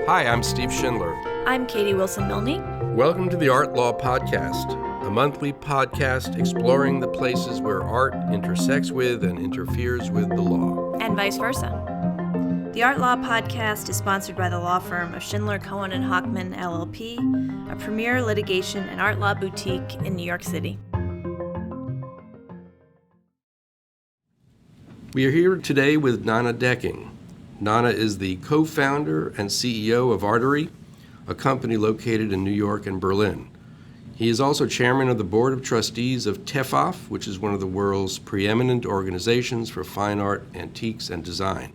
Hi, I'm Steve Schindler. I'm Katie Wilson-Milne. Welcome to the Art Law Podcast, a monthly podcast exploring the places where art intersects with and interferes with the law. And vice versa. The Art Law Podcast is sponsored by the law firm of Schindler, Cohen & Hochman, LLP, a premier litigation and art law boutique in New York City. We are here today with Nanne Dekking. Nanne is the co-founder and CEO of Artory, a company located in New York and Berlin. He is also chairman of the board of trustees of TEFAF, which is one of the world's preeminent organizations for fine art, antiques, and design.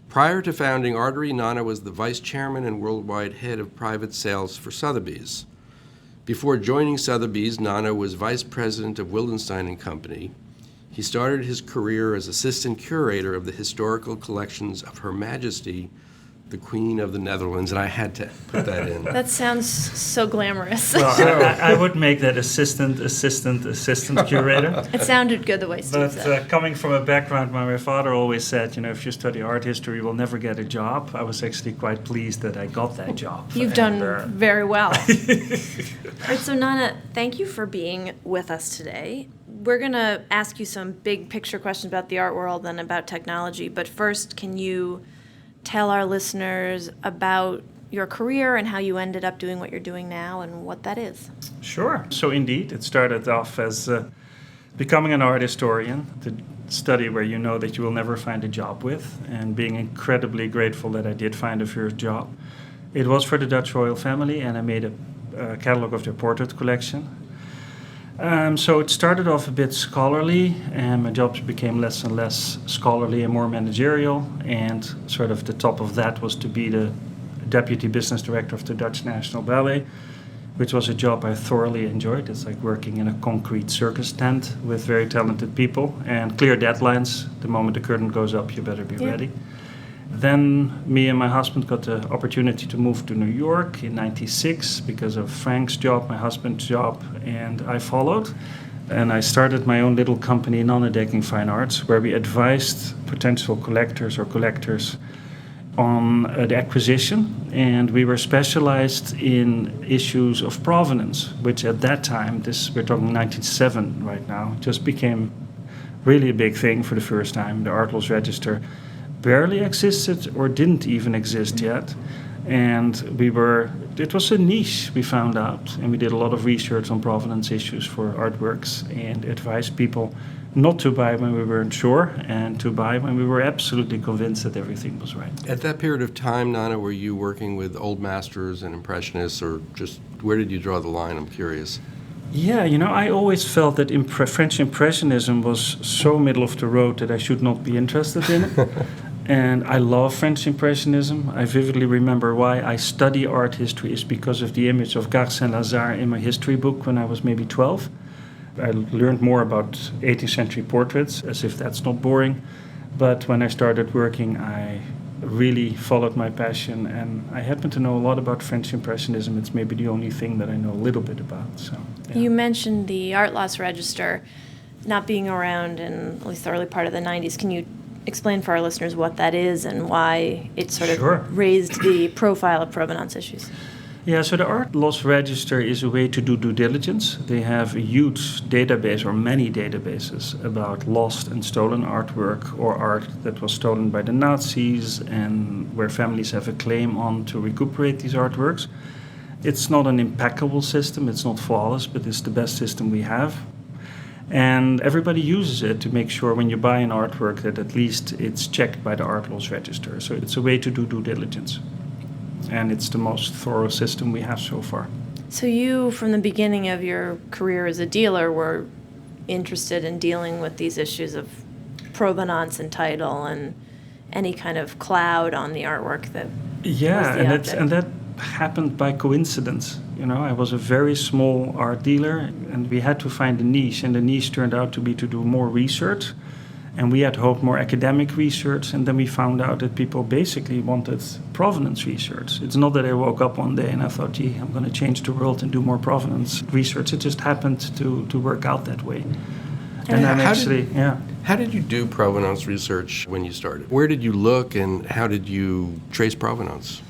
Prior to founding Artory, Nanne was the vice chairman and worldwide head of private sales for Sotheby's. Before joining Sotheby's, Nanne was vice president of Wildenstein & Company. He started his career as assistant curator of the historical collections of Her Majesty, the Queen of the Netherlands, and I had to put that in. That sounds so glamorous. Well, I would make that assistant curator. It sounded good the way Steve said. But coming from a background where my father always said, if you study art history, you will never get a job, I was actually quite pleased that I got that job. You've done very well. All right, so Nanne, thank you for being with us today. We're going to ask you some big picture questions about the art world and about technology, but first, can you tell our listeners about your career and how you ended up doing what you're doing now and what that is? Sure. So indeed, it started off as becoming an art historian, the study where you know that you will never find a job with, and being incredibly grateful that I did find a first job. It was for the Dutch royal family, and I made a catalog of their portrait collection. So it started off a bit scholarly, and my jobs became less and less scholarly and more managerial. And sort of the top of that was to be the deputy business director of the Dutch National Ballet, which was a job I thoroughly enjoyed. It's like working in a concrete circus tent with very talented people and clear deadlines. The moment the curtain goes up, you better be ready. Then me and my husband got the opportunity to move to New York in '96 because of Frank's job, my husband's job, and I followed. And I started my own little company, Nanne Dekking Fine Arts, where we advised potential collectors on the acquisition. And we were specialized in issues of provenance, which at that time, we're talking 1997 right now, just became really a big thing for the first time. The Art Laws Register barely existed or didn't even exist yet. And it was a niche, we found out. And we did a lot of research on provenance issues for artworks and advised people not to buy when we weren't sure and to buy when we were absolutely convinced that everything was right. At that period of time, Nanne, were you working with old masters and impressionists, or just where did you draw the line? I'm curious. Yeah, I always felt that French Impressionism was so middle of the road that I should not be interested in it. And I love French Impressionism. I vividly remember why I study art history is because of the image of Gare Saint-Lazare in my history book when I was maybe 12. I learned more about 18th century portraits, as if that's not boring. But when I started working, I really followed my passion, and I happen to know a lot about French Impressionism. It's maybe the only thing that I know a little bit about. So, yeah. You mentioned the Art Laws Register not being around in at least the early part of the 90s. Can you explain for our listeners what that is and why it sort of raised the profile of provenance issues? Yeah, so the Art Laws Register is a way to do due diligence. They have a huge database, or many databases, about lost and stolen artwork or art that was stolen by the Nazis and where families have a claim on to recuperate these artworks. It's not an impeccable system, it's not flawless, but it's the best system we have. And everybody uses it to make sure when you buy an artwork that at least it's checked by the Art Laws Register. So it's a way to do due diligence. And it's the most thorough system we have so far. So you, from the beginning of your career as a dealer, were interested in dealing with these issues of provenance and title and any kind of cloud on the artwork that was the object. And that happened by coincidence. I was a very small art dealer, and we had to find a niche, and the niche turned out to be to do more research. And we had hoped more academic research, and then we found out that people basically wanted provenance research. It's not that I woke up one day and I thought, gee, I'm going to change the world and do more provenance research. It just happened to work out that way. And then How did you do provenance research when you started? Where did you look, and how did you trace provenance?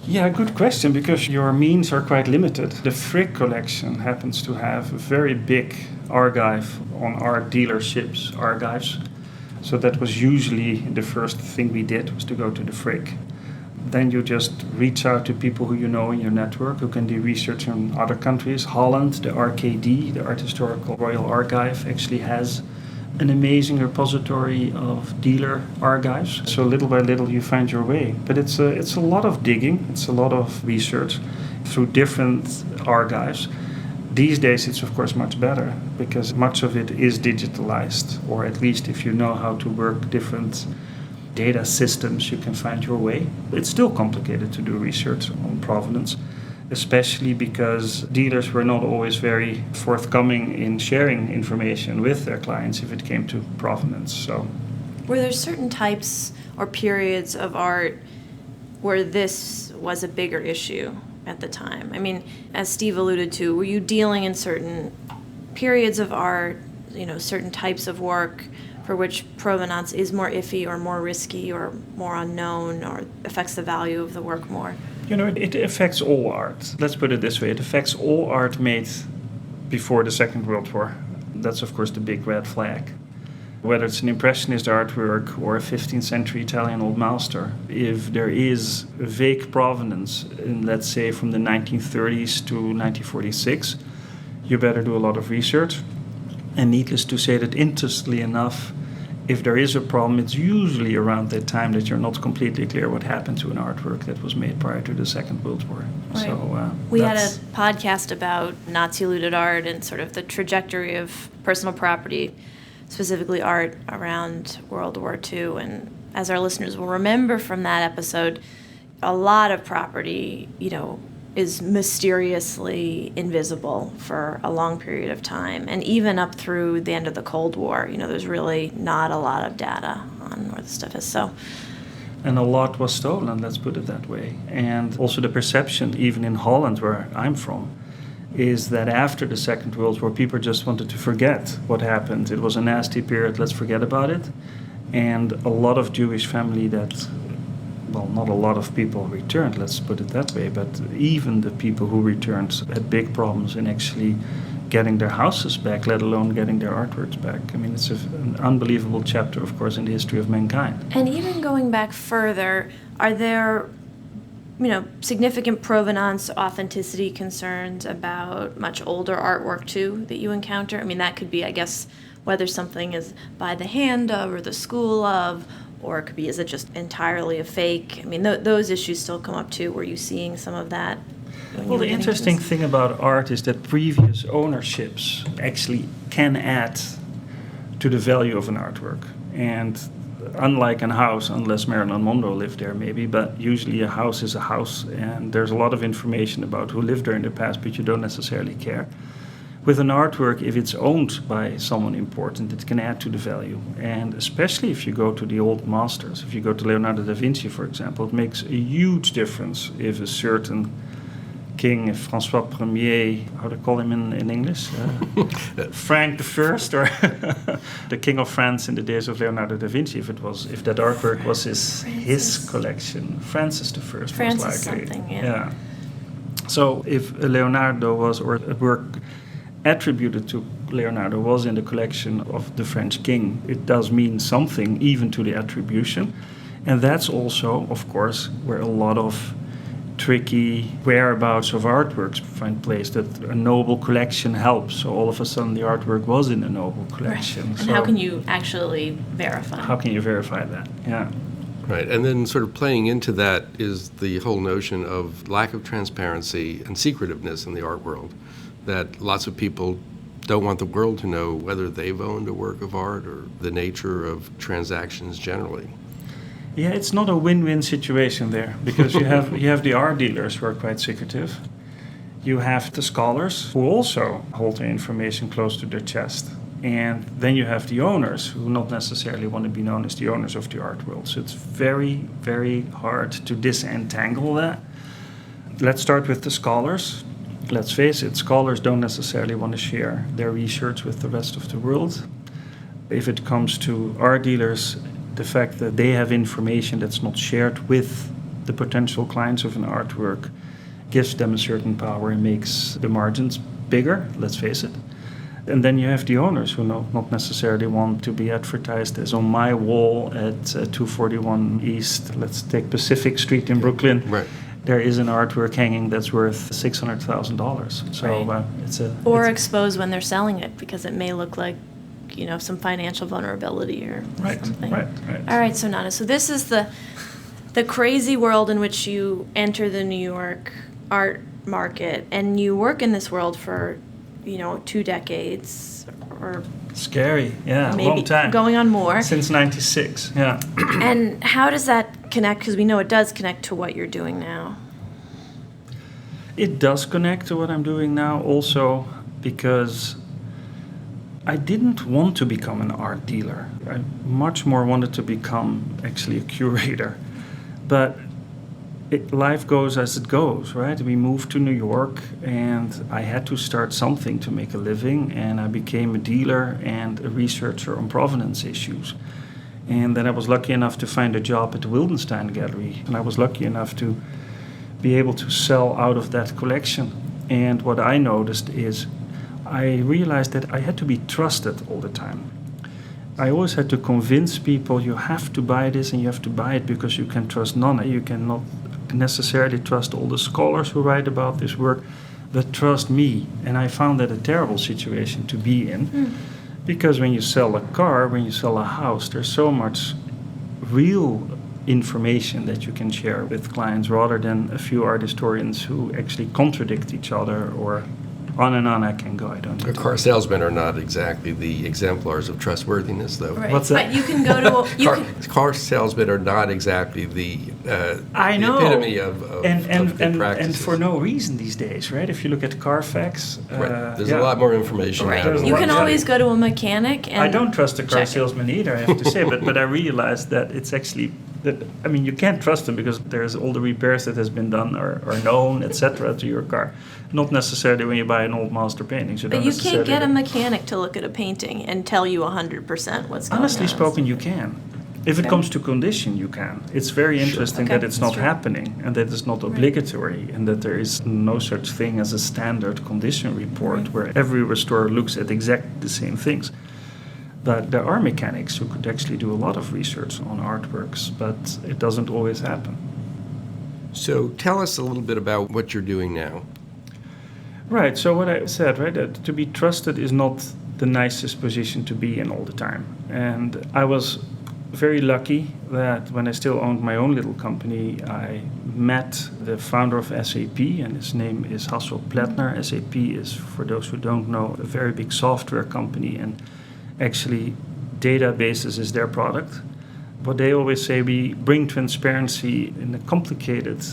Yeah, good question, because your means are quite limited. The Frick collection happens to have a very big archive on art dealerships' archives. So that was usually the first thing we did, was to go to the Frick. Then you just reach out to people who you know in your network who can do research in other countries. Holland, the RKD, the Art Historical Royal Archive, actually has an amazing repository of dealer archives. So little by little you find your way. But it's a lot of digging, it's a lot of research through different archives. These days it's of course much better because much of it is digitalized, or at least if you know how to work different data systems, you can find your way. It's still complicated to do research on provenance, especially because dealers were not always very forthcoming in sharing information with their clients if it came to provenance. So, were there certain types or periods of art where this was a bigger issue at the time? I mean, as Steve alluded to, were you dealing in certain periods of art, certain types of work for which provenance is more iffy or more risky or more unknown or affects the value of the work more? It affects all art. Let's put it this way. It affects all art made before the Second World War. That's, of course, the big red flag. Whether it's an Impressionist artwork or a 15th century Italian Old Master, if there is a vague provenance, in, let's say, from the 1930s to 1946, you better do a lot of research. And needless to say that, interestingly enough, if there is a problem, it's usually around that time that you're not completely clear what happened to an artwork that was made prior to the Second World War. Right. So we had a podcast about Nazi-looted art and sort of the trajectory of personal property, specifically art, around World War II. And as our listeners will remember from that episode, a lot of property, is mysteriously invisible for a long period of time. And even up through the end of the Cold War, there's really not a lot of data on where the stuff is. And a lot was stolen, let's put it that way. And also the perception, even in Holland, where I'm from, is that after the Second World War, people just wanted to forget what happened. It was a nasty period, let's forget about it. And a lot of Jewish family not a lot of people returned, let's put it that way, but even the people who returned had big problems in actually getting their houses back, let alone getting their artworks back. I mean, it's an unbelievable chapter, of course, in the history of mankind. And even going back further, are there, significant provenance, authenticity concerns about much older artwork, too, that you encounter? I mean, that could be, I guess, whether something is by the hand of or the school of, or it could be, is it just entirely a fake? I mean, those issues still come up too. Were you seeing some of that? Well, the interesting thing about art is that previous ownerships actually can add to the value of an artwork. And unlike a house, unless Marilyn Monroe lived there maybe, but usually a house is a house, and there's a lot of information about who lived there in the past, but you don't necessarily care. With an artwork, if it's owned by someone important, it can add to the value. And especially if you go to the old masters, if you go to Leonardo da Vinci, for example, it makes a huge difference if a certain king, Francois Ier, how do they call him in English? Frank I, or the king of France in the days of Leonardo da Vinci, if that artwork was his collection. Francis I, most likely. Something, yeah. So if Leonardo was, or a work attributed to Leonardo was in the collection of the French king, it does mean something even to the attribution. And that's also, of course, where a lot of tricky whereabouts of artworks find place, that a noble collection helps. So all of a sudden the artwork was in a noble collection. Right. And how can you actually verify? How can you verify that? Yeah. Right, and then sort of playing into that is the whole notion of lack of transparency and secretiveness in the art world, that lots of people don't want the world to know whether they've owned a work of art or the nature of transactions generally. Yeah, it's not a win-win situation there, because you have the art dealers who are quite secretive. You have the scholars who also hold their information close to their chest. And then you have the owners who not necessarily want to be known as the owners of the art world. So it's very, very hard to disentangle that. Let's start with the scholars. Let's face it, scholars don't necessarily want to share their research with the rest of the world. If it comes to art dealers, the fact that they have information that's not shared with the potential clients of an artwork, gives them a certain power and makes the margins bigger, let's face it. And then you have the owners who not necessarily want to be advertised as on my wall at 241 East, let's take Pacific Street in Brooklyn. Right. There is an artwork hanging that's worth $600,000. So Right. it's exposed when they're selling it because it may look like, some financial vulnerability or something. Right. All right, so Nanne, so this is the crazy world in which you enter the New York art market, and you work in this world for 2 decades or scary, yeah, maybe long time. going on more. Since '96, yeah. And how does that connect? Because we know it does connect to what you're doing now. It does connect to what I'm doing now also because I didn't want to become an art dealer. I much more wanted to become actually a curator. But life goes as it goes, right? We moved to New York and I had to start something to make a living, and I became a dealer and a researcher on provenance issues. And then I was lucky enough to find a job at the Wildenstein Gallery, and I was lucky enough to be able to sell out of that collection. And what I noticed is I realized that I had to be trusted all the time. I always had to convince people you have to buy this and you have to buy it because you can trust Nanne. You cannot necessarily trust all the scholars who write about this work, but trust me. And I found that a terrible situation to be in because when you sell a car, when you sell a house, there's so much real information that you can share with clients rather than a few art historians who actually contradict each other, or on and on I can go. I don't know. Car salesmen are not exactly the exemplars of trustworthiness, though. Right. What's that? But you can go to Car salesmen are not exactly the I know. the epitome of good practices. And for no reason these days, right? If you look at Carfax, Right. There's a lot more information. Right. out on There's You a can lot. always go to a mechanic and I don't trust the car check it. salesman either, I have to say, but I realized that it's actually you can't trust them because there's all the repairs that has been done or known, etc., to your car. Not necessarily when you buy an old master painting. But you can't get a mechanic to look at a painting and tell you 100% what's going on. Honestly spoken, you can. If it Okay. comes to condition, you can. It's very interesting Okay, that it's that's not true. happening and that it's not obligatory and that there is no such thing as a standard condition report Right. where every restorer looks at exactly the same things. But there are mechanics who could actually do a lot of research on artworks, but it doesn't always happen. So tell us a little bit about what you're doing now. Right, so what I said, right, that to be trusted is not the nicest position to be in all the time. And I was very lucky that when I still owned my own little company, I met the founder of SAP, and his name is Hasso Plattner. SAP is, for those who don't know, a very big software company, and actually databases is their product. What they always say, we bring transparency in a complicated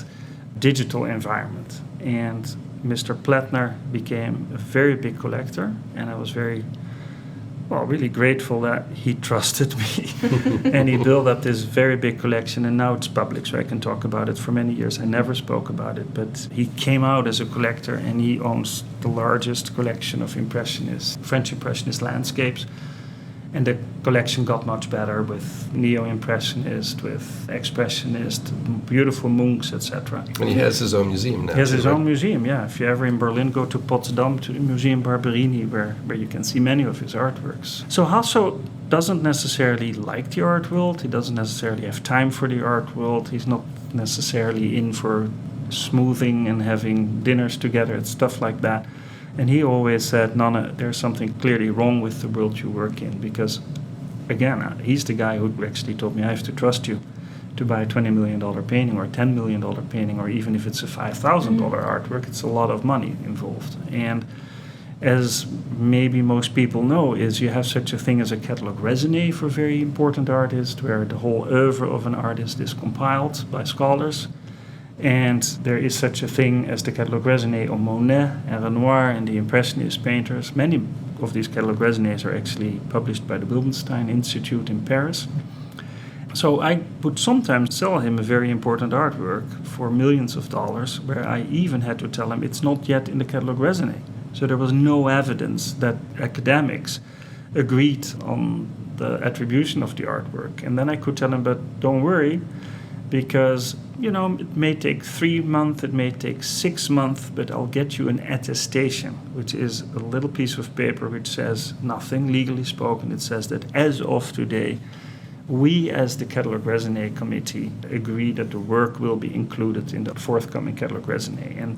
digital environment. And Mr. Plattner became a very big collector, and I was really grateful that he trusted me. And he built up this very big collection, and now it's public, so I can talk about it. For many years I never spoke about it, but he came out as a collector, and he owns the largest collection of French Impressionist landscapes. And the collection got much better with Neo-Impressionist, with Expressionist, beautiful Munchs, etc. And he has his own museum now. He has his too, right? own museum, yeah. If you're ever in Berlin, go to Potsdam, to the Museum Barberini, where you can see many of his artworks. So Hasso doesn't necessarily like the art world. He doesn't necessarily have time for the art world. He's not necessarily in for smoothing and having dinners together and stuff like that. And he always said, Nanne, there's something clearly wrong with the world you work in. Because, again, he's the guy who actually told me, I have to trust you to buy a $20 million painting or a $10 million painting, or even if it's a $5,000 artwork, it's a lot of money involved. And as maybe most people know, is you have such a thing as a catalogue raisonné for very important artists, where the whole oeuvre of an artist is compiled by scholars. And there is such a thing as the catalogue raisonné on Monet and Renoir and the Impressionist painters. Many of these catalogue raisonnés are actually published by the Wildenstein Institute in Paris. So I would sometimes sell him a very important artwork for millions of dollars, where I even had to tell him it's not yet in the catalogue raisonné. So there was no evidence that academics agreed on the attribution of the artwork. And then I could tell him, but don't worry, because, it may take 3 months, it may take 6 months, but I'll get you an attestation, which is a little piece of paper which says nothing legally spoken. It says that as of today, we as the Catalog Raisonné Committee agree that the work will be included in the forthcoming Catalog Raisonné. And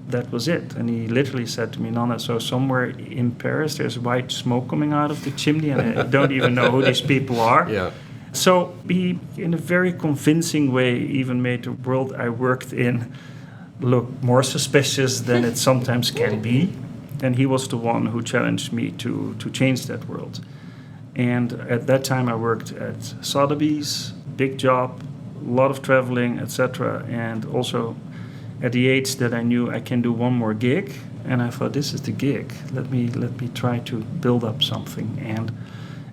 that was it. And he literally said to me, Nanne, so somewhere in Paris there's white smoke coming out of the chimney and I don't even know who these people are. Yeah. So he, in a very convincing way, even made the world I worked in look more suspicious than it sometimes can be. And he was the one who challenged me to change that world. And at that time I worked at Sotheby's, big job, a lot of traveling, etc. And also at the age that I knew I can do one more gig, and I thought, this is the gig. Let me try to build up something. And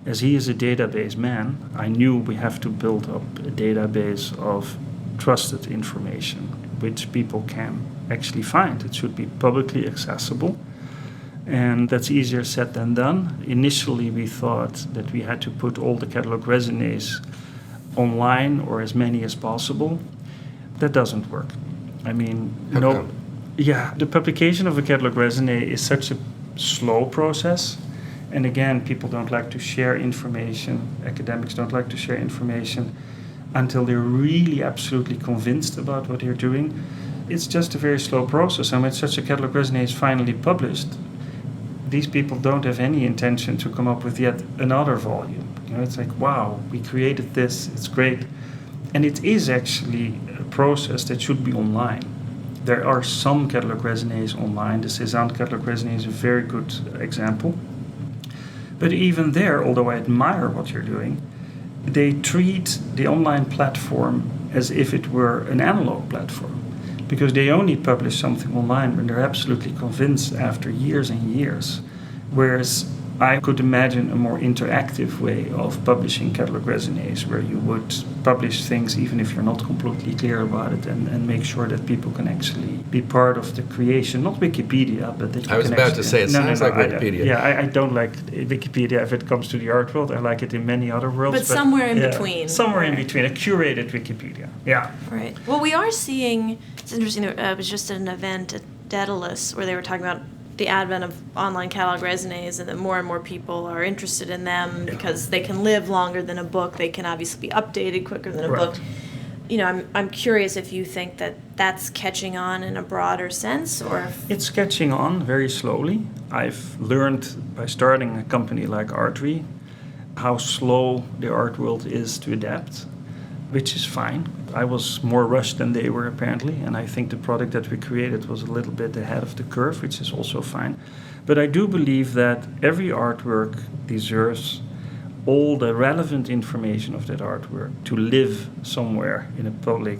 as he is a database man, I knew we have to build up a database of trusted information, which people can actually find. It should be publicly accessible. And that's easier said than done. Initially, we thought that we had to put all the Catalog Raisonnés online, or as many as possible. That doesn't work. I mean, the publication of a Catalog Raisonné is such a slow process. And again, people don't like to share information. Academics don't like to share information until they're really absolutely convinced about what they're doing. It's just a very slow process. And when such a Catalog Raisonné is finally published, these people don't have any intention to come up with yet another volume. It's like, wow, we created this, it's great. And it is actually a process that should be online. There are some Catalog Raisonnés online. The Cézanne Catalog Raisonné is a very good example. But even there, although I admire what you're doing, they treat the online platform as if it were an analog platform, because they only publish something online when they're absolutely convinced after years and years. Whereas I could imagine a more interactive way of publishing Catalog Raisonnés, where you would publish things even if you're not completely clear about it, and make sure that people can actually be part of the creation, not Wikipedia, but that you I was can about to say, it sounds like Wikipedia. I don't like Wikipedia if it comes to the art world. I like it in many other worlds. But somewhere in between. Somewhere in between, a curated Wikipedia. Yeah. Right. Well, we are seeing, it's interesting, I was just at an event at Daedalus where they were talking about the advent of online catalog raisonnés, and that more and more people are interested in them because they can live longer than a book. They can obviously be updated quicker than a book. I'm curious if you think that that's catching on in a broader sense, or if... It's catching on very slowly. I've learned by starting a company like Artory how slow the art world is to adapt, which is fine. I was more rushed than they were apparently, and I think the product that we created was a little bit ahead of the curve, which is also fine. But I do believe that every artwork deserves all the relevant information of that artwork to live somewhere in a public,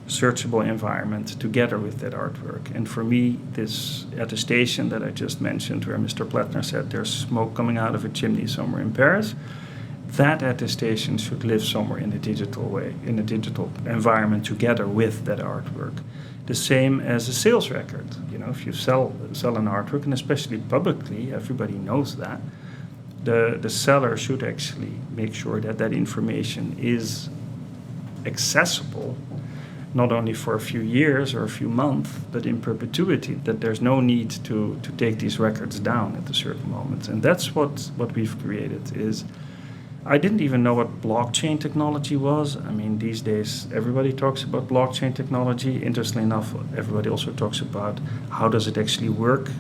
searchable environment together with that artwork. And for me, this attestation that I just mentioned, where Mr. Plattner said there's smoke coming out of a chimney somewhere in Paris, that attestation should live somewhere in a digital way, in a digital environment together with that artwork. The same as a sales record. If you sell an artwork, and especially publicly, everybody knows that, the seller should actually make sure that that information is accessible, not only for a few years or a few months, but in perpetuity, that there's no need to take these records down at a certain moment. And that's what we've created is... I didn't even know what blockchain technology was. I mean, these days, everybody talks about blockchain technology. Interestingly enough, everybody also talks about how does it actually work.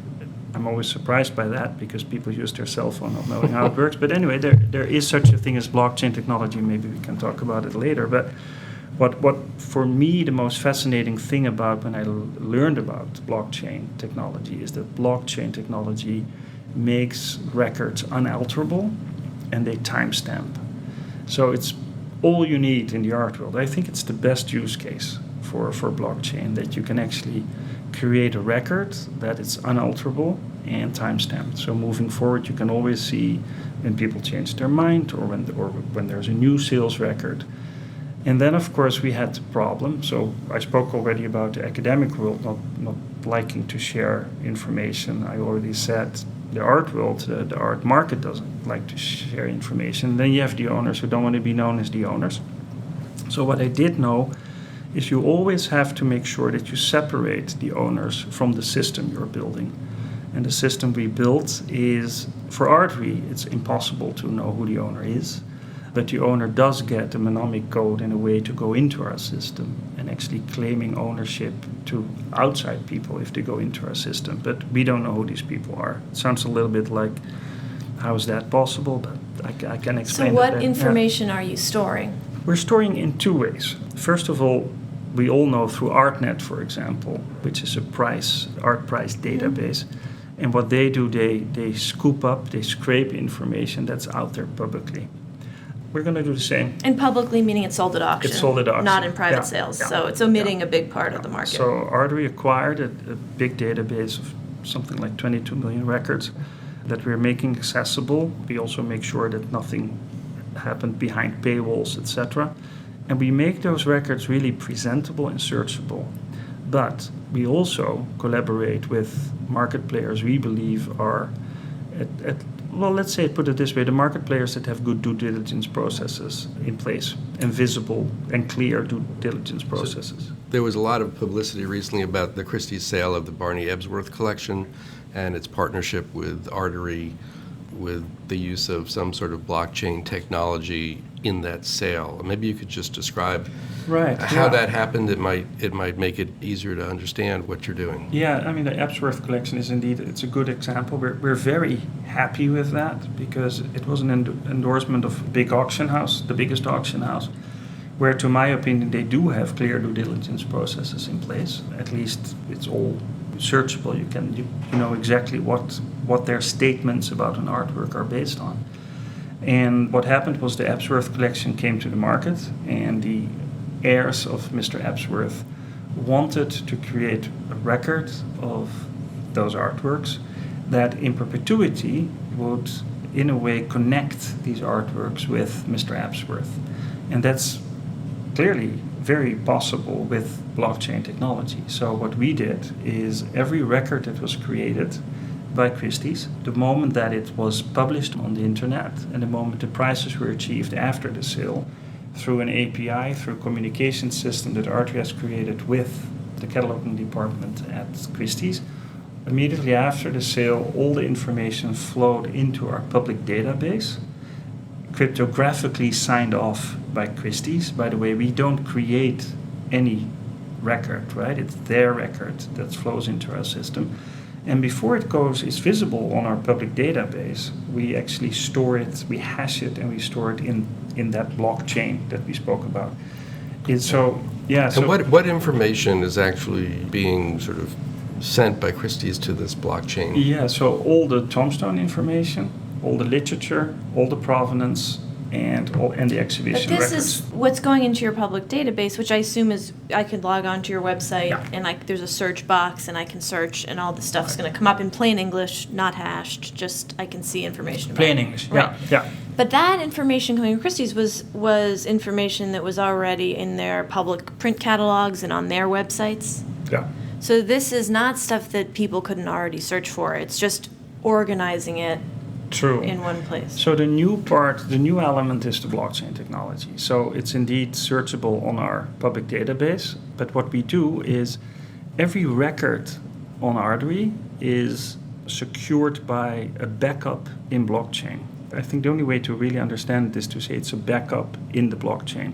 I'm always surprised by that because people use their cell phone not knowing how it works. But anyway, there is such a thing as blockchain technology. Maybe we can talk about it later. But what for me, the most fascinating thing about when I learned about blockchain technology is that blockchain technology makes records unalterable, and they timestamp. So it's all you need in the art world. I think it's the best use case for blockchain, that you can actually create a record that is unalterable and timestamped. So moving forward, you can always see when people change their mind or when there's a new sales record. And then, of course, we had the problem. So I spoke already about the academic world not liking to share information. I already said the art world, the art market doesn't like to share information. Then you have the owners who don't want to be known as the owners. So what I did know is you always have to make sure that you separate the owners from the system you're building. And the system we built is, for Artory, it's impossible to know who the owner is, but the owner does get a mnemonic code in a way to go into our system and actually claiming ownership to outside people if they go into our system. But we don't know who these people are. It sounds a little bit like, how is that possible? But I can explain. So what that. information are you storing? We're storing in two ways. First of all, we all know through ArtNet, for example, which is a art price database. And what they do, they scoop up, they scrape information that's out there publicly. We're going to do the same. And publicly meaning it's sold at auction. It's sold at auction. Not in private sales. Yeah. So it's omitting a big part of the market. So Artory acquired a big database of something like 22 million records that we're making accessible. We also make sure that nothing happened behind paywalls, etc. And we make those records really presentable and searchable. But we also collaborate with market players we believe are well, let's say, put it this way, the market players that have good due diligence processes in place and visible and clear due diligence processes. There was a lot of publicity recently about the Christie's sale of the Barney Ebsworth collection and its partnership with Artory, with the use of some sort of blockchain technology in that sale. Maybe you could just describe how that happened. It might make it easier to understand what you're doing. Yeah, I mean, the Ebsworth collection is indeed, it's a good example. We're very happy with that because it was an endorsement of a big auction house, the biggest auction house, where, to my opinion, they do have clear due diligence processes in place. At least it's all searchable. You know exactly what their statements about an artwork are based on. And what happened was the Ebsworth collection came to the market, and the heirs of Mr. Ebsworth wanted to create a record of those artworks that in perpetuity would, in a way, connect these artworks with Mr. Ebsworth. And that's clearly very possible with blockchain technology. So what we did is every record that was created by Christie's, the moment that it was published on the internet and the moment the prices were achieved after the sale, through an API, through a communication system that Artory has created with the cataloging department at Christie's, immediately after the sale, all the information flowed into our public database, cryptographically signed off by Christie's. By the way, we don't create any record, right? It's their record that flows into our system. And before it's visible on our public database, we actually store it, we hash it, and we store it in that blockchain that we spoke about. And what information is actually being sort of sent by Christie's to this blockchain? Yeah, so all the tombstone information, all the literature, all the provenance, and the exhibition But this records. is what's going into your public database, which I assume is I could log on to your website and there's a search box and I can search and all the stuff's going to come up in plain English, not hashed. Just I can see information about Plain it. English, Right. yeah. But that information coming from Christie's was information that was already in their public print catalogs and on their websites. Yeah. So this is not stuff that people couldn't already search for. It's just organizing it True. in one place. So the new element is the blockchain technology. So it's indeed searchable on our public database. But what we do is every record on Artory is secured by a backup in blockchain. I think the only way to really understand it is to say it's a backup in the blockchain.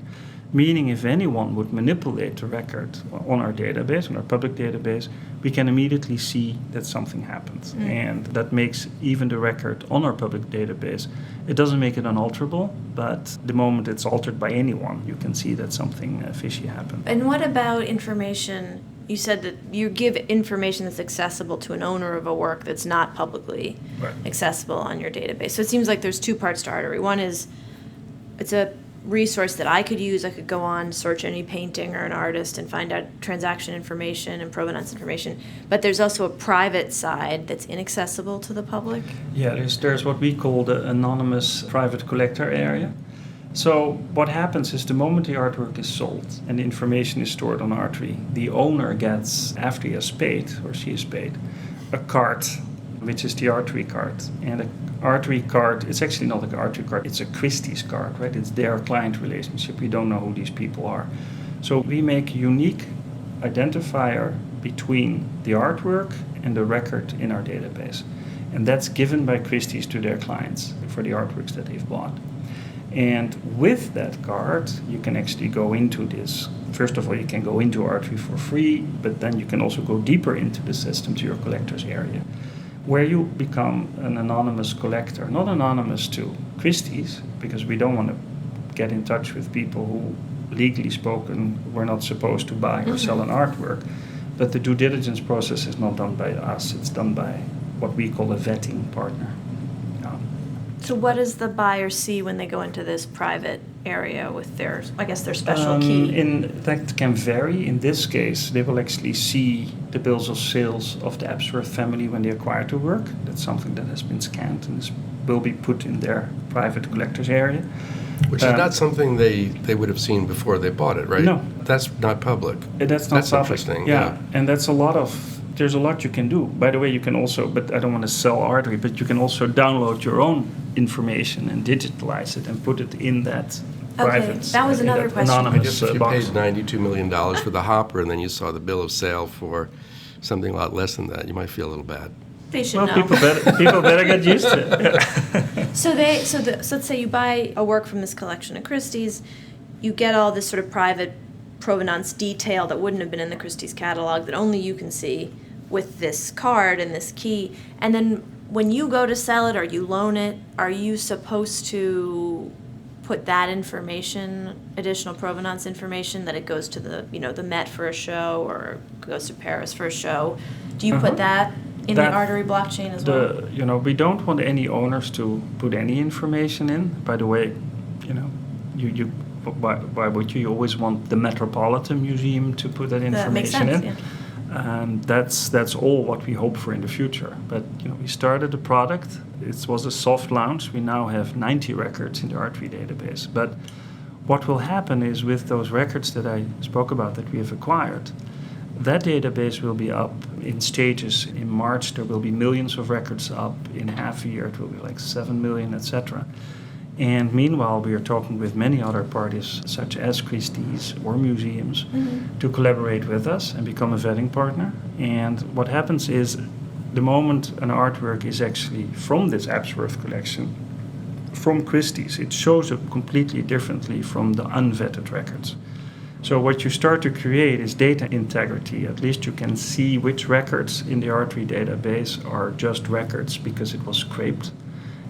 Meaning if anyone would manipulate the record on our database, on our public database, we can immediately see that something happened. And that makes even the record on our public database, it doesn't make it unalterable, but the moment it's altered by anyone, you can see that something fishy happened. And what about information? You said that you give information that's accessible to an owner of a work that's not publicly accessible on your database. So it seems like there's two parts to Artory. One is it's a resource that I could use. I could go on, search any painting or an artist and find out transaction information and provenance information. But there's also a private side that's inaccessible to the public. Yeah, there's what we call the anonymous private collector area. So what happens is the moment the artwork is sold and the information is stored on Artory, the owner gets, after he has paid, or she has paid, a card, which is the Artory card. And a Artory card, it's actually not an Artory card, it's a Christie's card, right? It's their client relationship. We don't know who these people are. So we make a unique identifier between the artwork and the record in our database. And that's given by Christie's to their clients for the artworks that they've bought. And with that card, you can actually go into this. First of all, you can go into Artory for free, but then you can also go deeper into the system to your collector's area, where you become an anonymous collector. Not anonymous to Christie's, because we don't want to get in touch with people who, legally spoken, were not supposed to buy or sell an artwork. But the due diligence process is not done by us, it's done by what we call a vetting partner. So what does the buyer see when they go into this private area with their, I guess, their special key? That can vary. In this case, they will actually see the bills of sales of the Absworth family when they acquired the work. That's something that has been scanned and will be put in their private collector's area. Which is not something they would have seen before they bought it, right? No. That's not public. That's not public. Interesting. Yeah, and there's a lot you can do. By the way, you can also, but I don't want to sell Artory, but you can also download your own information and digitalize it and put it in that private. That was another question. I guess Anonymous if you box. paid $92 million for the hopper and then you saw the bill of sale for something a lot less than that, you might feel a little bad. They should Well, know. people better get used to it. Yeah. So let's say you buy a work from this collection at Christie's, you get all this sort of private provenance detail that wouldn't have been in the Christie's catalog that only you can see with this card and this key, and then when you go to sell it or you loan it, are you supposed to put that information, additional provenance information, that it goes to the Met for a show or goes to Paris for a show? Do you put that in the Artory blockchain as well? We don't want any owners to put any information in. By the way, why would you always want the Metropolitan Museum to put that information That makes sense, in? yeah. And that's all what we hope for in the future. But we started the product. It was a soft launch. We now have 90 records in the Artory database. But what will happen is, with those records that I spoke about that we have acquired, that database will be up in stages. In March, there will be millions of records up. In half a year, it will be like 7 million, etc. And meanwhile, we are talking with many other parties, such as Christie's or museums, to collaborate with us and become a vetting partner. And what happens is, the moment an artwork is actually from this Absworth collection, from Christie's, it shows up completely differently from the unvetted records. So what you start to create is data integrity. At least you can see which records in the Artory database are just records because it was scraped.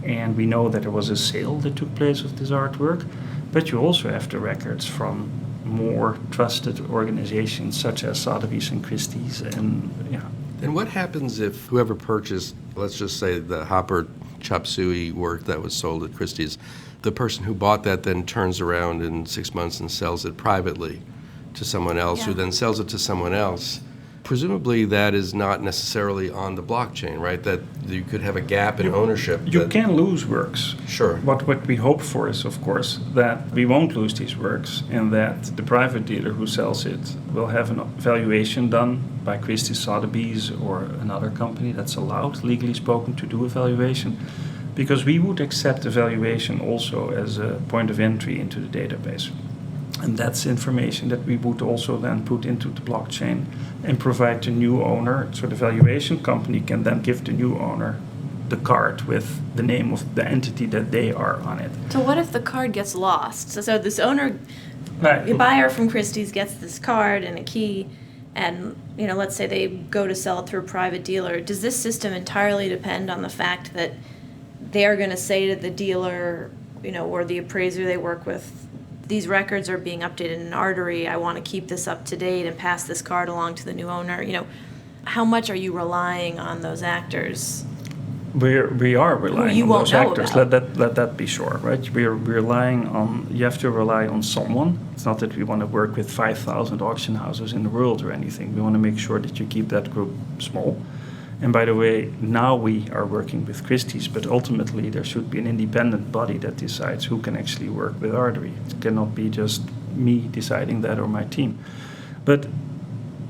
And we know that there was a sale that took place with this artwork. But you also have the records from more trusted organizations such as Sotheby's and Christie's. And And what happens if whoever purchased, let's just say, the Hopper chop suey work that was sold at Christie's, the person who bought that then turns around in 6 months and sells it privately to someone else, who then sells it to someone else? Presumably that is not necessarily on the blockchain, right? That you could have a gap in ownership. You can lose works. Sure. What we hope for is, of course, that we won't lose these works, and that the private dealer who sells it will have an valuation done by Christie's, Sotheby's, or another company that's allowed, legally spoken, to do a valuation. Because we would accept the valuation also as a point of entry into the database. And that's information that we would also then put into the blockchain and provide the new owner. So the valuation company can then give the new owner the card with the name of the entity that they are on it. So what if the card gets lost? So this owner, Right. the buyer from Christie's, gets this card and a key, and let's say they go to sell it through a private dealer. Does this system entirely depend on the fact that they're going to say to the dealer, or the appraiser they work with, these records are being updated in Artory, I want to keep this up to date and pass this card along to the new owner? How much are you relying on those actors? We are relying on won't those know actors. about. Let that be sure, right? We're relying on. You have to rely on someone. It's not that we want to work with 5,000 auction houses in the world or anything. We want to make sure that you keep that group small. And by the way, now we are working with Christie's, but ultimately there should be an independent body that decides who can actually work with Artory. It cannot be just me deciding that or my team. But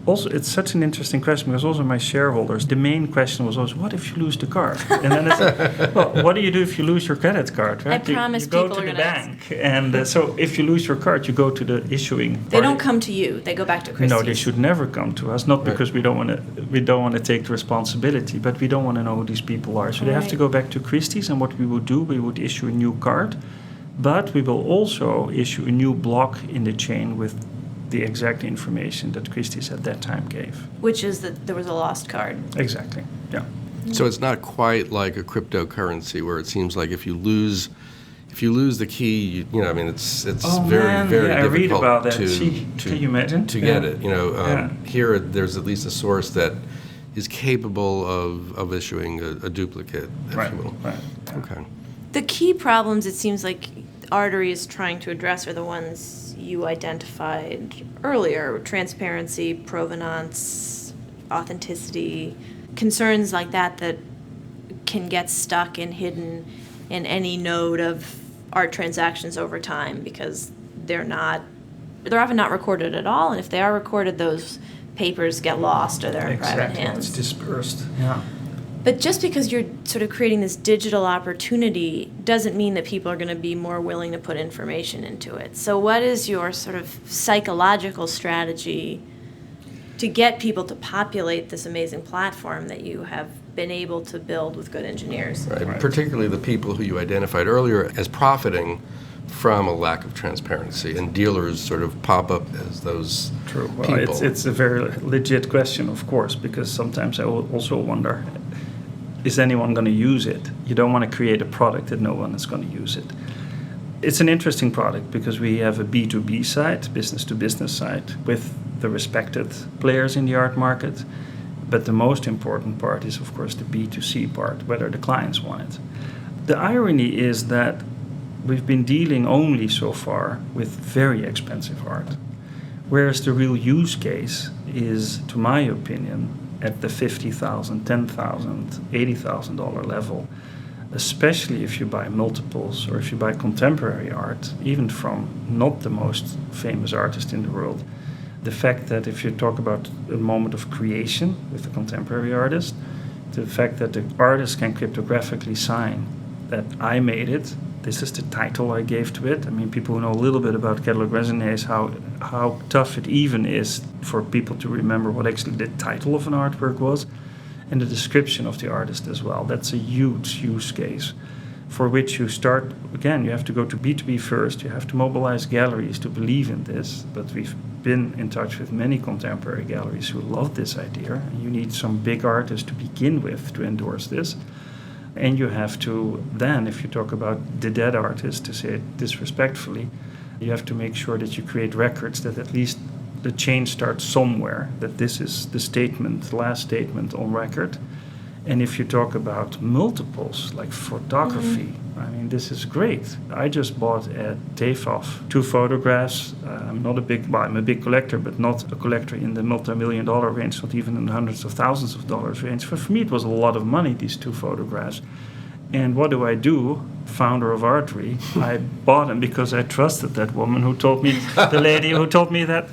Also, it's such an interesting question because also my shareholders, the main question was always, what if you lose the card? And then it's, well, what do you do if you lose your credit card? Right? I promise you go people to are the gonna bank, and so if you lose your card, you go to the issuing. They don't party. come to you. They go back to Christie's. No, they should never come to us. Not because we don't want to take the responsibility, but we don't want to know who these people are. So they have to go back to Christie's, and what we would do, we would issue a new card, but we will also issue a new block in the chain with the exact information that Christie's at that time gave. Which is that there was a lost card. Exactly. Yeah. So it's not quite like a cryptocurrency where it seems like if you lose the key, I mean, it's very I read difficult about that. to Can you imagine? to get it. Here there's at least a source that is capable of issuing a duplicate, if you will. Right. Okay. The key problems it seems like Artory is trying to address are the ones you identified earlier: transparency, provenance, authenticity, concerns like that can get stuck and hidden in any node of art transactions over time because they're often not recorded at all, and if they are recorded, those papers get lost or they're in private hands. It's dispersed. Yeah. But just because you're sort of creating this digital opportunity doesn't mean that people are going to be more willing to put information into it. So what is your sort of psychological strategy to get people to populate this amazing platform that you have been able to build with good engineers? Right. Particularly the people who you identified earlier as profiting from a lack of transparency, and dealers sort of pop up as those True. Well, people. it's a very legit question, of course, because sometimes I also wonder, is anyone going to use it? You don't want to create a product that no one is going to use it. It's an interesting product because we have a B2B side, business-to-business side, with the respected players in the art market. But the most important part is, of course, the B2C part, whether the clients want it. The irony is that we've been dealing only so far with very expensive art, whereas the real use case is, to my opinion, at the $50,000, $10,000, $80,000 level, especially if you buy multiples or if you buy contemporary art, even from not the most famous artist in the world. The fact that if you talk about a moment of creation with a contemporary artist, the fact that the artist can cryptographically sign that I made it, this is the title I gave to it. I mean, people who know a little bit about catalog raisonnés, how tough it even is for people to remember what actually the title of an artwork was, and the description of the artist as well. That's a huge use case for which you start, again, you have to go to B2B first, you have to mobilize galleries to believe in this, but we've been in touch with many contemporary galleries who love this idea, and you need some big artists to begin with to endorse this. And you have to then, if you talk about the dead artist, to say it disrespectfully, you have to make sure that you create records that at least the chain starts somewhere, that this is the statement, the last statement on record. And if you talk about multiples, like photography, I mean, this is great. I just bought at TAFOF 2 photographs. I'm a big collector, but not a collector in the multi-million-dollar range, not even in the hundreds of thousands of dollars range. But for me, it was a lot of money, these 2 photographs. And what do? Founder of Artory, I bought them because I trusted that woman who told me, the lady who told me that,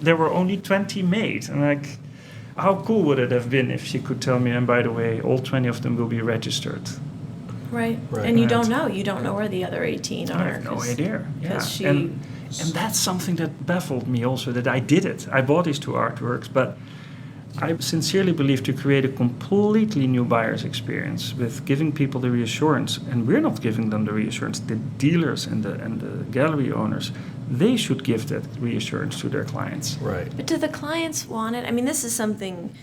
there were only 20 made. And like, how cool would it have been if she could tell me, and by the way, all 20 of them will be registered. Right. And you don't know where the other 18 are. I have no idea. Yeah. She... And that's something that baffled me also, that I did it. I bought these 2 artworks, but I sincerely believe to create a completely new buyer's experience with giving people the reassurance, and we're not giving them the reassurance, the dealers and the gallery owners, they should give that reassurance to their clients. Right. But do the clients want it? I mean, this is something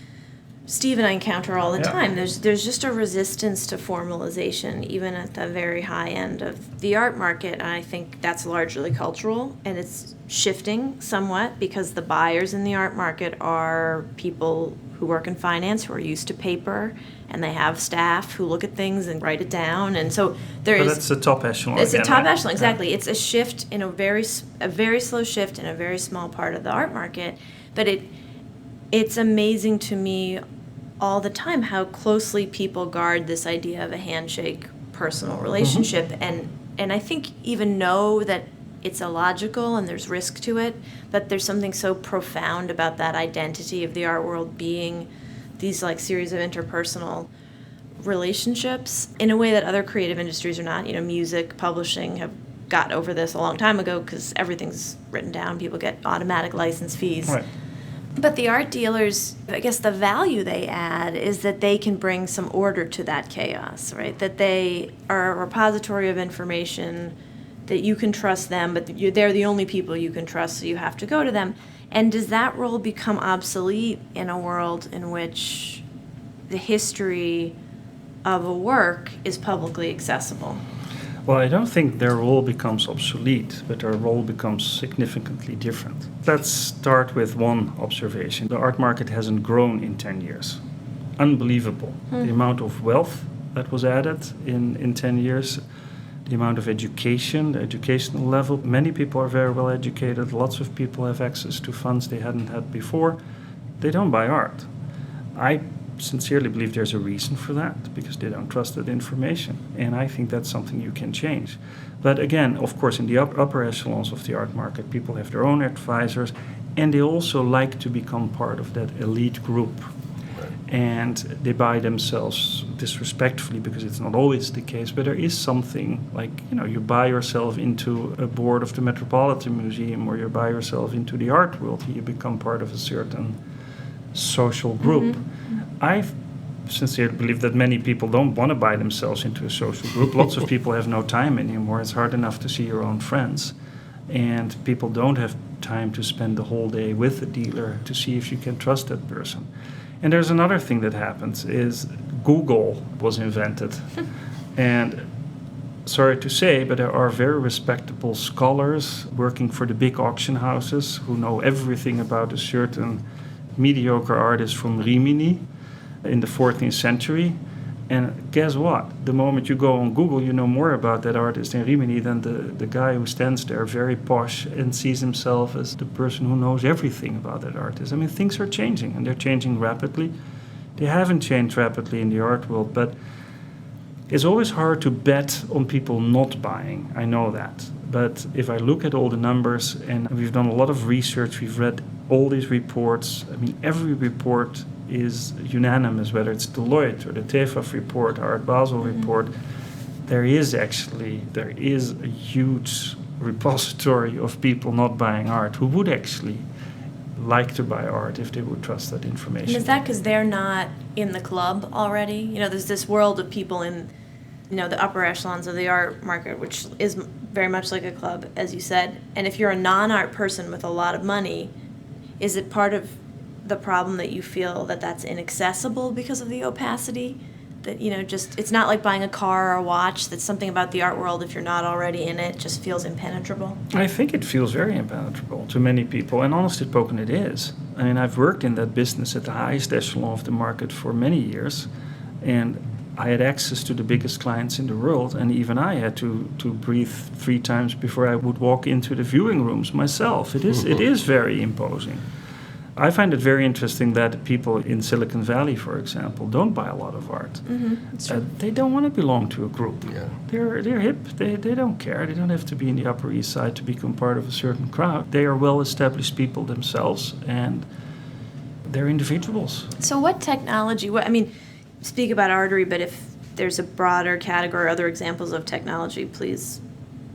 Steve and I encounter all the time. There's just a resistance to formalization, even at the very high end of the art market. And I think that's largely cultural, and it's shifting somewhat because the buyers in the art market are people who work in finance, who are used to paper, and they have staff who look at things and write it down. And so But that's a top echelon. It's a top echelon, exactly. Yeah. It's a shift in a very slow shift in a very small part of the art market. But it's amazing to me all the time how closely people guard this idea of a handshake personal relationship, and I think even know that it's illogical and there's risk to it, but there's something so profound about that identity of the art world being these like series of interpersonal relationships in a way that other creative industries are not. You know, music, publishing have got over this a long time ago because everything's written down. People get automatic license fees. Right. But the art dealers, I guess the value they add is that they can bring some order to that chaos, right? That they are a repository of information, that you can trust them, but they're the only people you can trust, so you have to go to them. And does that role become obsolete in a world in which the history of a work is publicly accessible? Well, I don't think their role becomes obsolete, but their role becomes significantly different. Let's start with one observation. The art market hasn't grown in 10 years. Unbelievable. The amount of wealth that was added in 10 years, the amount of education, the educational level. Many people are very well educated. Lots of people have access to funds they hadn't had before. They don't buy art. I sincerely believe there's a reason for that, because they don't trust that information. And I think that's something you can change. But again, of course, in the upper echelons of the art market, people have their own advisors, and they also like to become part of that elite group. And they buy themselves disrespectfully, because it's not always the case, but there is something like, you know, you buy yourself into a board of the Metropolitan Museum, or you buy yourself into the art world, you become part of a certain social group. I sincerely believe that many people don't want to buy themselves into a social group. Lots of people have no time anymore. It's hard enough to see your own friends. And people don't have time to spend the whole day with a dealer to see if you can trust that person. And there's another thing that happens is Google was invented. And sorry to say, but there are very respectable scholars working for the big auction houses who know everything about a certain mediocre artist from Rimini in the 14th century. And guess what? The moment you go on Google, you know more about that artist in Rimini than the guy who stands there very posh and sees himself as the person who knows everything about that artist. I mean, things are changing, and they're changing rapidly. They haven't changed rapidly in the art world, but it's always hard to bet on people not buying. I know that. But if I look at all the numbers, and we've done a lot of research, we've read all these reports. I mean, every report is unanimous, whether it's Deloitte or the TEFAF report, our Art Basel report. There is a huge repository of people not buying art who would actually like to buy art if they would trust that information. And is that because they're not in the club already? You know, there's this world of people in, you know, the upper echelons of the art market, which is very much like a club, as you said. And if you're a non-art person with a lot of money, is it part of the problem that you feel that that's inaccessible because of the opacity? That, you know, just, it's not like buying a car or a watch, that's something about the art world, if you're not already in it, just feels impenetrable? I think it feels very impenetrable to many people, and honestly spoken, it is. I mean, I've worked in that business at the highest echelon of the market for many years, and I had access to the biggest clients in the world, and even I had to breathe 3 times before I would walk into the viewing rooms myself. It is very imposing. I find it very interesting that people in Silicon Valley, for example, don't buy a lot of art. They don't want to belong to a group. Yeah. They're hip. They don't care. They don't have to be in the Upper East Side to become part of a certain crowd. They are well-established people themselves, and they're individuals. So what technology, speak about Artory, but if there's a broader category or other examples of technology, please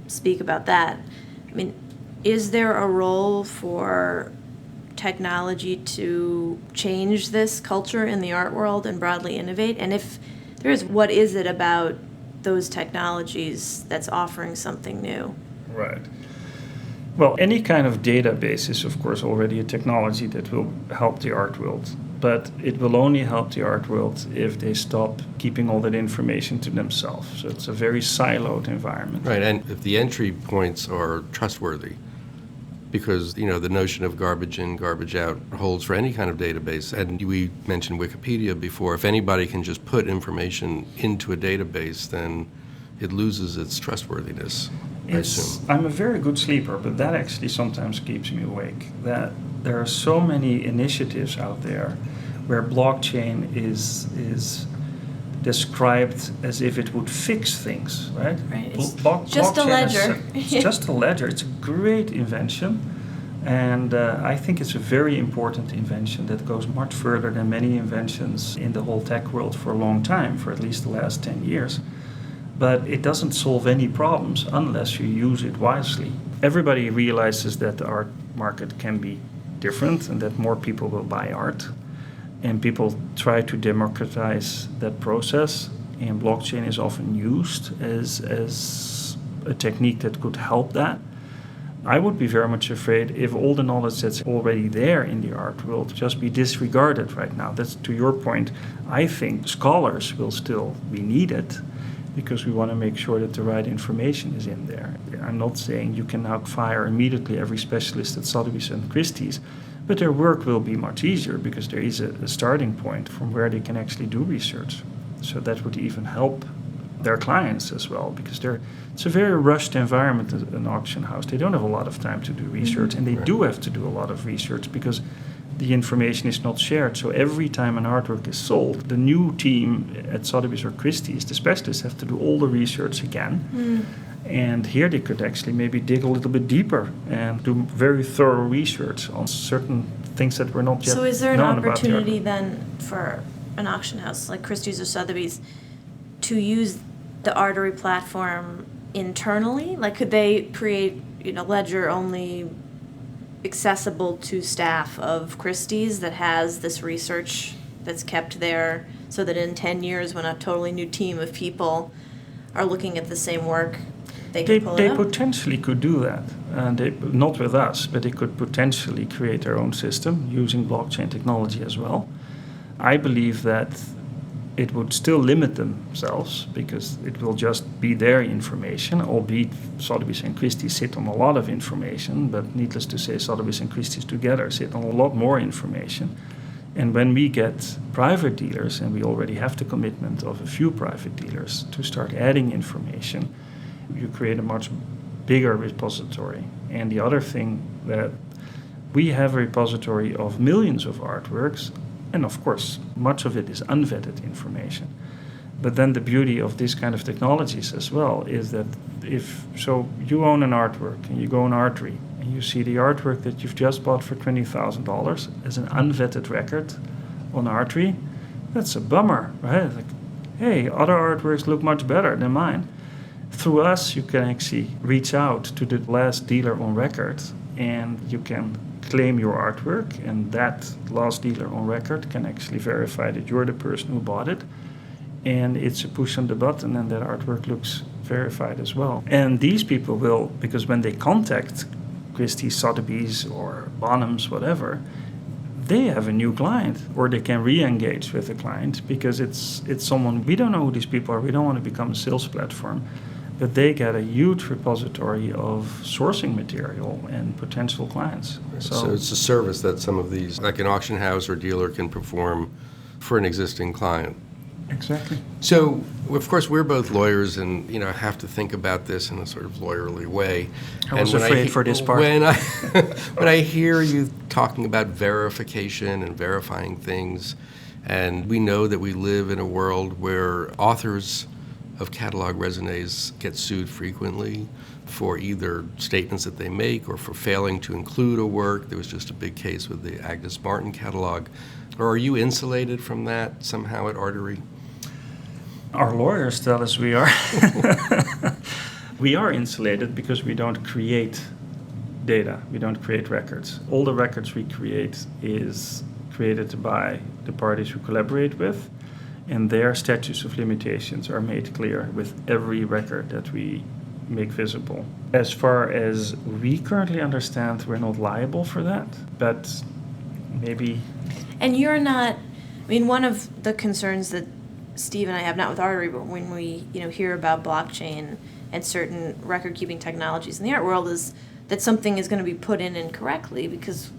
speak about that. I mean, is there a role for technology to change this culture in the art world and broadly innovate? And if there is, what is it about those technologies that's offering something new? Right. Well, any kind of database is, of course, already a technology that will help the art world. But it will only help the art world if they stop keeping all that information to themselves. So it's a very siloed environment. Right, and if the entry points are trustworthy, because, you know, the notion of garbage in, garbage out holds for any kind of database. And we mentioned Wikipedia before. If anybody can just put information into a database, then it loses its trustworthiness, I assume. I'm a very good sleeper, but that actually sometimes keeps me awake. That there are so many initiatives out there where blockchain is described as if it would fix things, right? Right. It's Just a ledger. It's just a ledger. It's a great invention. And I think it's a very important invention that goes much further than many inventions in the whole tech world for a long time, for at least the last 10 years. But it doesn't solve any problems unless you use it wisely. Everybody realizes that the art market can be different and that more people will buy art. And people try to democratize that process. And blockchain is often used as a technique that could help that. I would be very much afraid if all the knowledge that's already there in the art world just be disregarded right now. That's to your point. I think scholars will still be needed because we want to make sure that the right information is in there. I'm not saying you can now fire immediately every specialist at Sotheby's and Christie's, but their work will be much easier because there is a starting point from where they can actually do research. So that would even help their clients as well, because it's a very rushed environment at an auction house. They don't have a lot of time to do research, and they do have to do a lot of research because the information is not shared. So every time an artwork is sold, the new team at Sotheby's or Christie's, the specialists, have to do all the research again. And here they could actually maybe dig a little bit deeper and do very thorough research on certain things that were not yet known about. So is there an the opportunity artwork. then for an auction house like Christie's or Sotheby's to use the Artory platform internally? Like, could they create, ledger only accessible to staff of Christie's that has this research that's kept there, so that in 10 years, when a totally new team of people are looking at the same work, they can pull it They up? potentially could do that, and not with us, but they could potentially create their own system using blockchain technology as well. I believe that it would still limit themselves because it will just be their information, albeit Sotheby's and Christie's sit on a lot of information, but needless to say, Sotheby's and Christie's together sit on a lot more information. And when we get private dealers, and we already have the commitment of a few private dealers to start adding information, you create a much bigger repository. And the other thing that we have a repository of millions of artworks, and of course, much of it is unvetted information. But then the beauty of this kind of technologies as well is that if you own an artwork and you go on Artory and you see the artwork that you've just bought for $20,000 as an unvetted record on Artory, that's a bummer, right? Like, hey, other artworks look much better than mine. Through us, you can actually reach out to the last dealer on record and you can claim your artwork, and that last dealer on record can actually verify that you're the person who bought it. And it's a push on the button, and that artwork looks verified as well. And these people will, because when they contact Christie's, Sotheby's, or Bonhams, whatever, they have a new client, or they can re-engage with the client because it's someone, we don't know who these people are, we don't want to become a sales platform, but they get a huge repository of sourcing material and potential clients. So it's a service that some of these, like an auction house or dealer, can perform for an existing client. Exactly. So, of course, we're both lawyers and, have to think about this in a sort of lawyerly way. I was afraid for this part. When I hear you talking about verification and verifying things, and we know that we live in a world where authors of catalog raisonnés get sued frequently for either statements that they make or for failing to include a work. There was just a big case with the Agnes Martin catalog. Or are you insulated from that somehow at Artory? Our lawyers tell us we are. We are insulated because we don't create data, we don't create records. All the records we create is created by the parties we collaborate with, and their statutes of limitations are made clear with every record that we make visible. As far as we currently understand, we're not liable for that, but maybe... And you're not, one of the concerns that Steve and I have, not with Artory, but when we hear about blockchain and certain record-keeping technologies in the art world, is that something is going to be put in incorrectly, because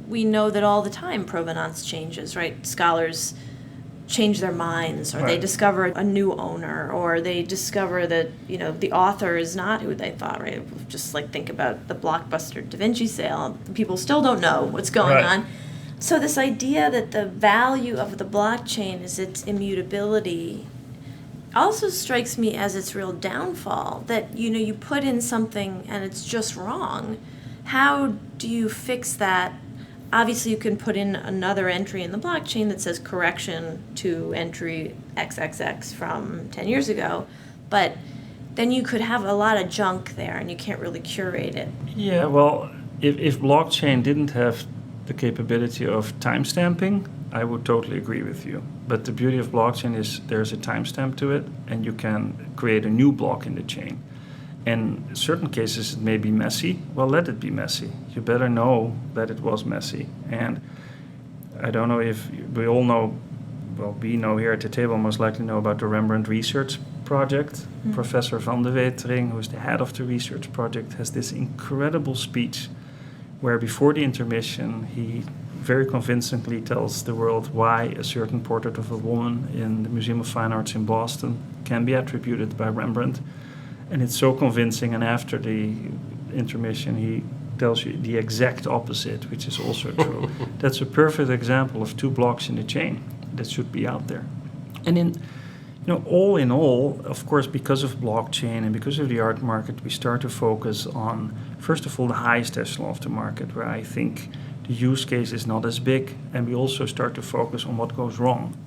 we know that all the time provenance changes, right? Scholars change their minds, or they discover a new owner, or they discover that the author is not who they thought, right? Just like think about the blockbuster Da Vinci sale. People still don't know what's going on. So this idea that the value of the blockchain is its immutability, also strikes me as its real downfall that, you put in something and it's just wrong. How do you fix that? Obviously, you can put in another entry in the blockchain that says correction to entry XXX from 10 years ago, but then you could have a lot of junk there and you can't really curate it. Yeah, well, if blockchain didn't have the capability of timestamping, I would totally agree with you. But the beauty of blockchain is there's a timestamp to it, and you can create a new block in the chain. And in certain cases, it may be messy. Well, let it be messy. You better know that it was messy. And I don't know if we all know, well, we know here at the table most likely know about the Rembrandt Research Project. Mm-hmm. Professor Van de Wetering, who's the head of the research project, has this incredible speech where before the intermission, he very convincingly tells the world why a certain portrait of a woman in the Museum of Fine Arts in Boston can be attributed by Rembrandt. And it's so convincing, and after the intermission, he tells you the exact opposite, which is also true. That's a perfect example of two blocks in the chain that should be out there. And all in all, of course, because of blockchain and because of the art market, we start to focus on, first of all, the highest echelon of the market, where I think the use case is not as big, and we also start to focus on what goes wrong.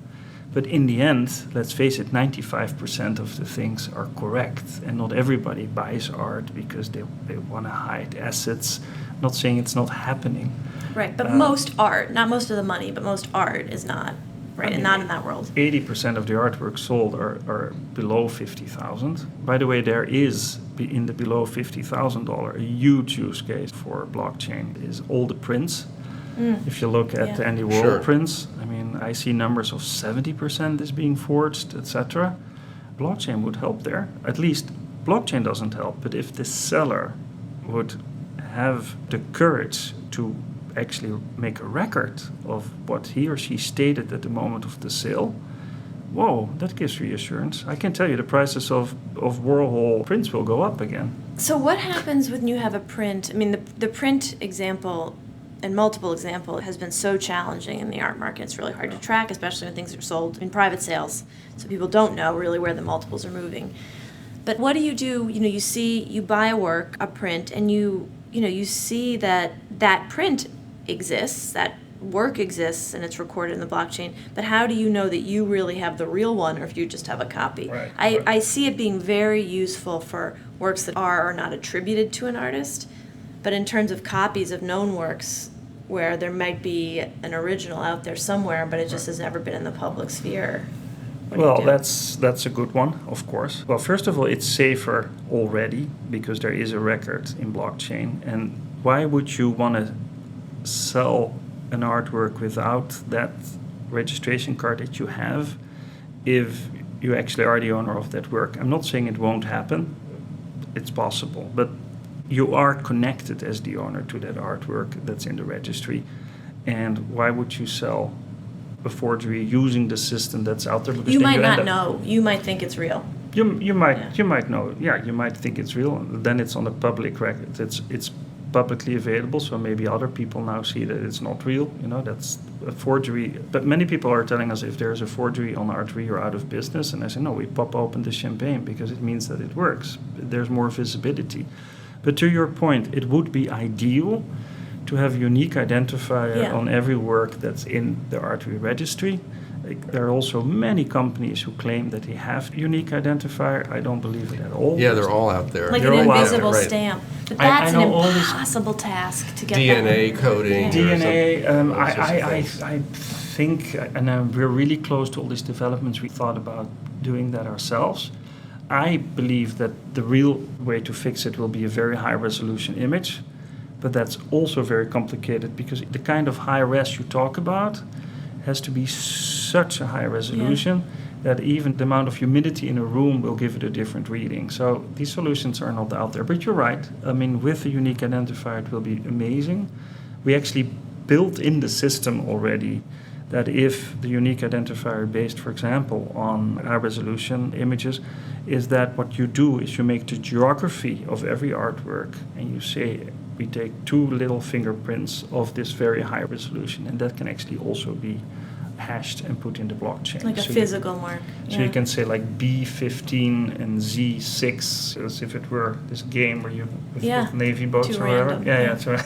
But in the end, let's face it, 95% of the things are correct, and not everybody buys art because they want to hide assets. Not saying it's not happening. Right, but most art, not most of the money, but most art is not, right, and not in that world. 80% of the artworks sold are below $50,000. By the way, there is, in the below $50,000, a huge use case for blockchain is all the prints. If you look at the Andy Warhol prints, I mean, I see numbers of 70% is being forged, etc. Blockchain would help there. At least blockchain doesn't help, but if the seller would have the courage to actually make a record of what he or she stated at the moment of the sale, whoa, that gives reassurance. I can tell you the prices of Warhol prints will go up again. So what happens when you have a print? I mean, the print example and multiple example has been so challenging in the art market. It's really hard to track, especially when things are sold in private sales. So people don't know really where the multiples are moving. But what do? You buy a work, a print, and you see that print exists, that work exists, and it's recorded in the blockchain. But how do you know that you really have the real one, or if you just have a copy? Right. I see it being very useful for works that are or not attributed to an artist. But in terms of copies of known works, where there might be an original out there somewhere, but it just has never been in the public sphere. Well, that's a good one, of course. Well, first of all, it's safer already because there is a record in blockchain. And why would you want to sell an artwork without that registration card that you have if you actually are the owner of that work? I'm not saying it won't happen. It's possible, but you are connected as the owner to that artwork that's in the registry. And why would you sell a forgery using the system that's out there? Because you might not know. You might think it's real. You might know. Yeah, you might think it's real. Then it's on a public record. It's publicly available, so maybe other people now see that it's not real. That's a forgery. But many people are telling us if there's a forgery on Artory, you're out of business. And I say, no, we pop open the champagne because it means that it works. There's more visibility. But to your point, it would be ideal to have a unique identifier on every work that's in the Artory registry. There are also many companies who claim that they have unique identifier. I don't believe it at all. Yeah, they're all out there. Like They're an all invisible out there, stamp. But that's an all impossible task to get DNA that. coding. DNA, things. I think, and we're really close to all these developments. We thought about doing that ourselves. I believe that the real way to fix it will be a very high resolution image, but that's also very complicated because the kind of high res you talk about has to be such a high resolution that even the amount of humidity in a room will give it a different reading. So these solutions are not out there. But you're right. I mean, with a unique identifier, it will be amazing. We actually built in the system already that if the unique identifier based, for example, on high resolution images, is that what you do is you make the geography of every artwork and you say, we take 2 little fingerprints of this very high resolution, and that can actually also be hashed and put in the blockchain. Like a So physical mark. So you can say like B15 and Z6, as if it were this game where you with Navy boats Too or whatever. random, Yeah. yeah. So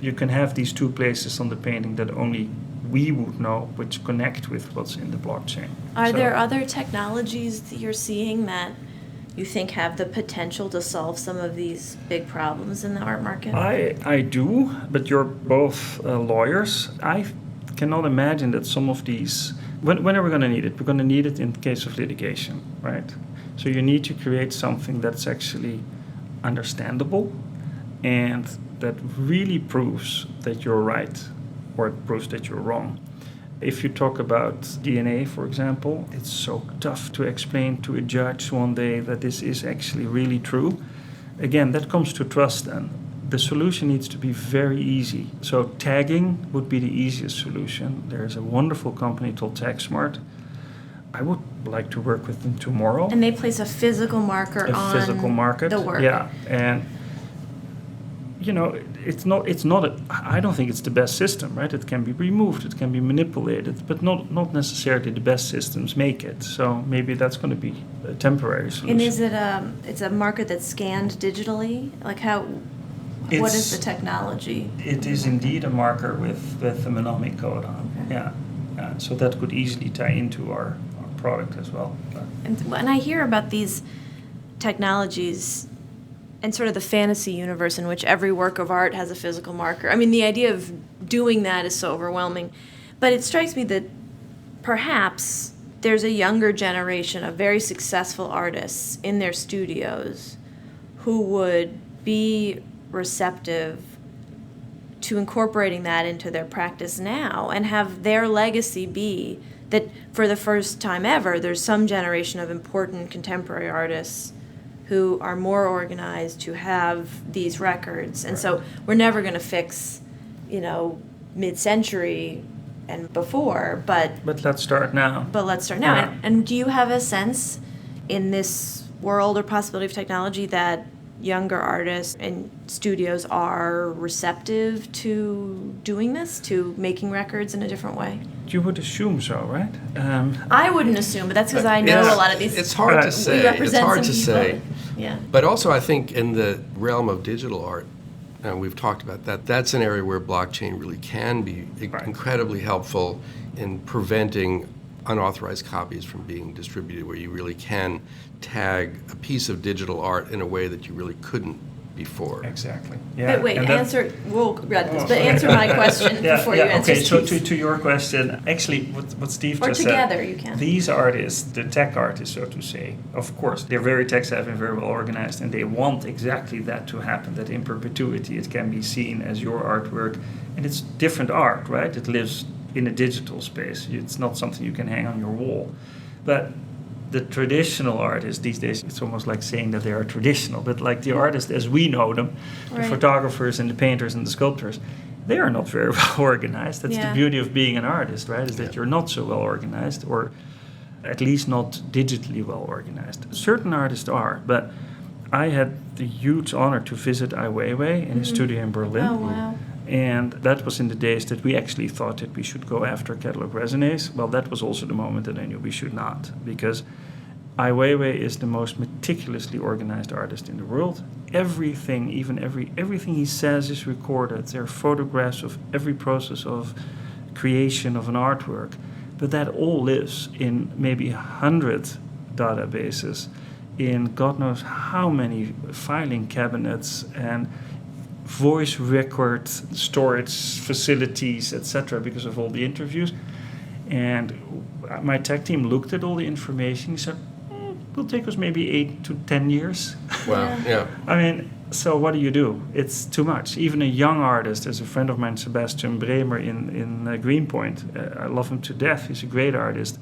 you can have these two places on the painting that only we would know, which connect with what's in the blockchain. Are So- there other technologies that you're seeing that you think have the potential to solve some of these big problems in the art market? I do, but you're both lawyers. I cannot imagine that some of these. When are we going to need it? We're going to need it in case of litigation, right? So you need to create something that's actually understandable and that really proves that you're right or it proves that you're wrong. If you talk about DNA, for example, it's so tough to explain to a judge one day that this is actually really true. Again, that comes to trust then. The solution needs to be very easy. So tagging would be the easiest solution. There's a wonderful company called TagSmart. I would like to work with them tomorrow. And they place a physical marker on Physical market. the work. Yeah, and it's not. I don't think it's the best system, right? It can be removed, it can be manipulated, but not necessarily the best systems make it. So maybe that's going to be a temporary solution. And is it it's a marker that's scanned digitally? Like what is the technology? It is indeed a marker with a mnemonic code on. Okay. Yeah. So that could easily tie into our product as well. And when I hear about these technologies and sort of the fantasy universe in which every work of art has a physical marker, I mean, the idea of doing that is so overwhelming. But it strikes me that perhaps there's a younger generation of very successful artists in their studios who would be receptive to incorporating that into their practice now and have their legacy be that for the first time ever, there's some generation of important contemporary artists who are more organized, who have these records. And so we're never going to fix, mid-century and before, but let's start now. Yeah. And do you have a sense in this world or possibility of technology that younger artists and studios are receptive to doing this, to making records in a different way? You would assume so, right? I wouldn't assume, but that's because I know a lot of these. It's hard to We say. represent It's hard to some say. people. Yeah. But also, I think in the realm of digital art, and we've talked about that, that's an area where blockchain really can be incredibly helpful in preventing unauthorized copies from being distributed, where you really can tag a piece of digital art in a way that you really couldn't before. Exactly. Yeah. But wait, and that- answer my question before you answer Okay, so Steve's. to your question, actually, what Steve Or just together, said, you can. these artists, the tech artists, so to say, of course, they're very tech-savvy and very well organized, and they want exactly that to happen, that in perpetuity it can be seen as your artwork, and it's different art, right? It lives in a digital space. It's not something you can hang on your wall. But the traditional artists these days, it's almost like saying that they are traditional, but like the artists as we know them, the Right. photographers and the painters and the sculptors, they are not very well organized. That's Yeah. the beauty of being an artist, right? Is that you're not so well organized, or at least not digitally well organized. Certain artists are, but I had the huge honor to visit Ai Weiwei in his studio in Berlin. Oh, wow. And that was in the days that we actually thought that we should go after catalog resonance. Well, that was also the moment that I knew we should not, because Ai Weiwei is the most meticulously organized artist in the world. Everything, everything he says is recorded. There are photographs of every process of creation of an artwork. But that all lives in maybe 100 databases, in God knows how many filing cabinets and voice record storage facilities, etc., because of all the interviews. And my tech team looked at all the information. He said, it will take us maybe 8 to 10 years. Wow, yeah. I mean, so what do? It's too much. Even a young artist, as a friend of mine, Sebastian Bremer in Greenpoint, I love him to death. He's a great artist.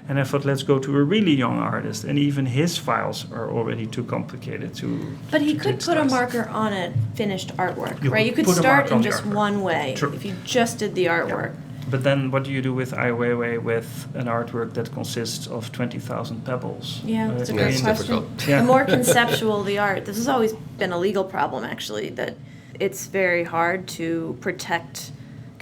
And I thought, let's go to a really young artist. And even his files are already too complicated to. But he to could take put a slice. marker on a finished artwork, You right? could You could put a start marker in on the just artwork. one way True. if you just did the artwork. But then what do you do with Ai Weiwei with an artwork that consists of 20,000 pebbles? Yeah, that's a Yeah, great it's question. difficult. Yeah. The more conceptual the art, this has always been a legal problem, actually, that it's very hard to protect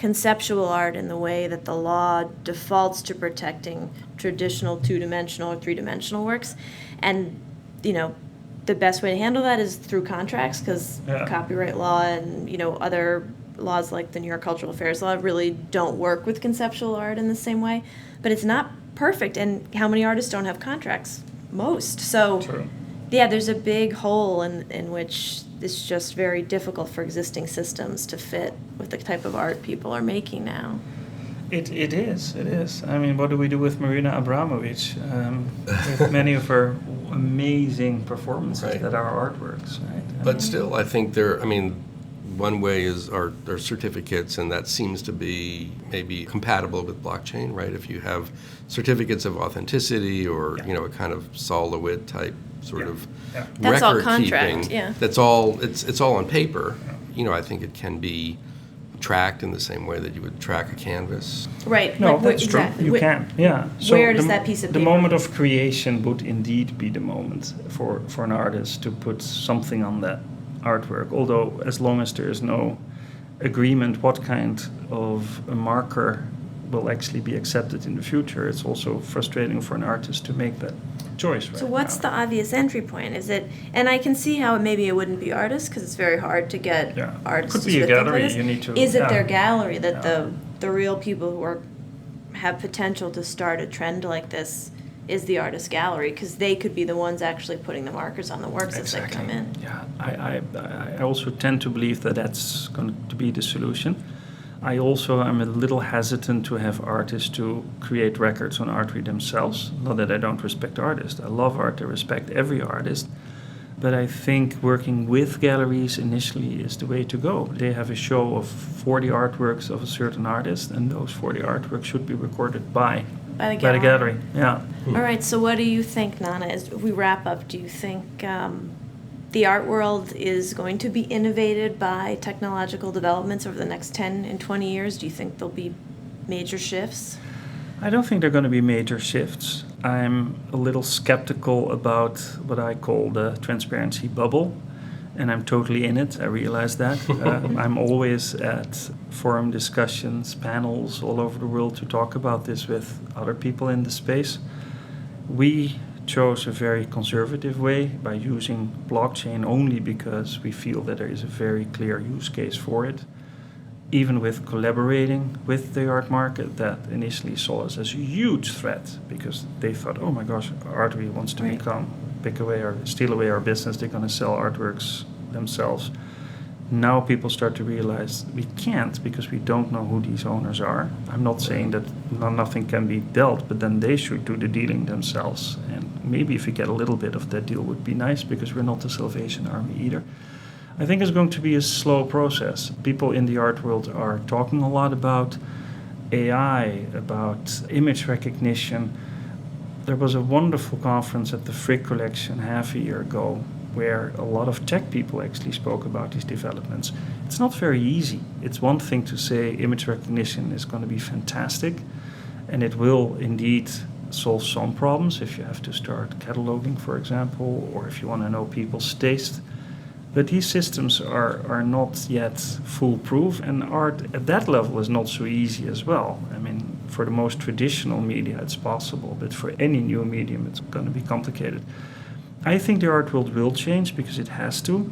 conceptual art in the way that the law defaults to protecting traditional two-dimensional or three-dimensional works. And, the best way to handle that is through contracts, because copyright law and, other laws like the New York Cultural Affairs Law really don't work with conceptual art in the same way. But it's not perfect. And how many artists don't have contracts? Most. So, True. yeah, there's a big hole in which it's just very difficult for existing systems to fit with the type of art people are making now. It is. I mean, what do we do with Marina Abramovic? With many of her amazing performances Right. that are artworks, right? But still, I think one way is our certificates, and that seems to be maybe compatible with blockchain, right? If you have certificates of authenticity or, a kind of Sol LeWitt type sort of That's all record contract, keeping. yeah. That's all, it's all on paper. I think it can be tracked in the same way that you would track a canvas. Right. No, but that's exactly. true. You can, yeah. So where does that piece of the paper- moment of creation would indeed be the moment for an artist to put something on that artwork. Although, as long as there is no agreement what kind of a marker will actually be accepted in the future, it's also frustrating for an artist to make that choice. Right So what's now. the obvious entry point? Is it, and I can see how maybe it wouldn't be artists, because it's very hard to get Yeah. artists Could to be a sort of think gallery, like this. you need to- Is it yeah. their gallery that Yeah. the real people who have potential to start a trend like this is the artist gallery, because they could be the ones actually putting the markers on the works as they come in. Yeah, I also tend to believe that that's going to be the solution. I also am a little hesitant to have artists to create records on Artory themselves. Not that I don't respect artists. I love art. I respect every artist. But I think working with galleries initially is the way to go. They have a show of 40 artworks of a certain artist, and those 40 artworks should be recorded by the gallery. Yeah. All right, so what do you think, Nanne, as we wrap up? Do you think the art world is going to be innovated by technological developments over the next 10 and 20 years? Do you think there'll be major shifts? I don't think there are going to be major shifts. I'm a little skeptical about what I call the transparency bubble, and I'm totally in it. I realize that. I'm always at forum discussions, panels all over the world to talk about this with other people in the space. We chose a very conservative way by using blockchain only because we feel that there is a very clear use case for it. Even with collaborating with the art market, that initially saw us as a huge threat because they thought, oh my gosh, Artory wants to pick away or steal away our business. They're going to sell artworks themselves. Now people start to realize we can't because we don't know who these owners are. I'm not saying that nothing can be dealt, but then they should do the dealing themselves. And maybe if we get a little bit of that deal would be nice because we're not the Salvation Army either. I think it's going to be a slow process. People in the art world are talking a lot about AI, about image recognition. There was a wonderful conference at the Frick Collection half a year ago where a lot of tech people actually spoke about these developments. It's not very easy. It's one thing to say image recognition is going to be fantastic, and it will indeed solve some problems if you have to start cataloging, for example, or if you want to know people's taste. But these systems are not yet foolproof, and art at that level is not so easy as well. I mean, for the most traditional media, it's possible, but for any new medium, it's going to be complicated. I think the art world will change because it has to.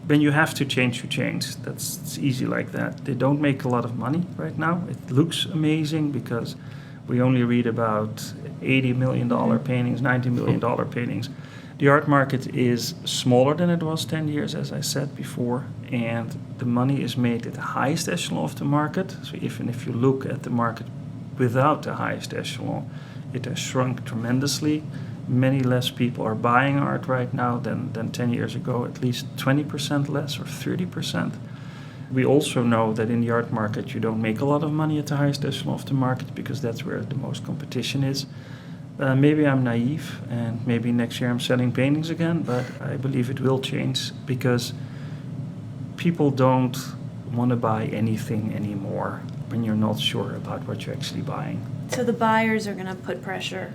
When you have to change, you change. It's easy like that. They don't make a lot of money right now. It looks amazing because we only read about $80 million paintings, $90 million paintings. The art market is smaller than it was 10 years, as I said before, and the money is made at the highest echelon of the market. So even if you look at the market without the highest echelon, it has shrunk tremendously. Many less people are buying art right now than 10 years ago, at least 20% less or 30%. We also know that in the art market you don't make a lot of money at the highest echelon of the market because that's where the most competition is. Maybe I'm naive and maybe next year I'm selling paintings again, but I believe it will change because people don't want to buy anything anymore when you're not sure about what you're actually buying. So the buyers are going to put pressure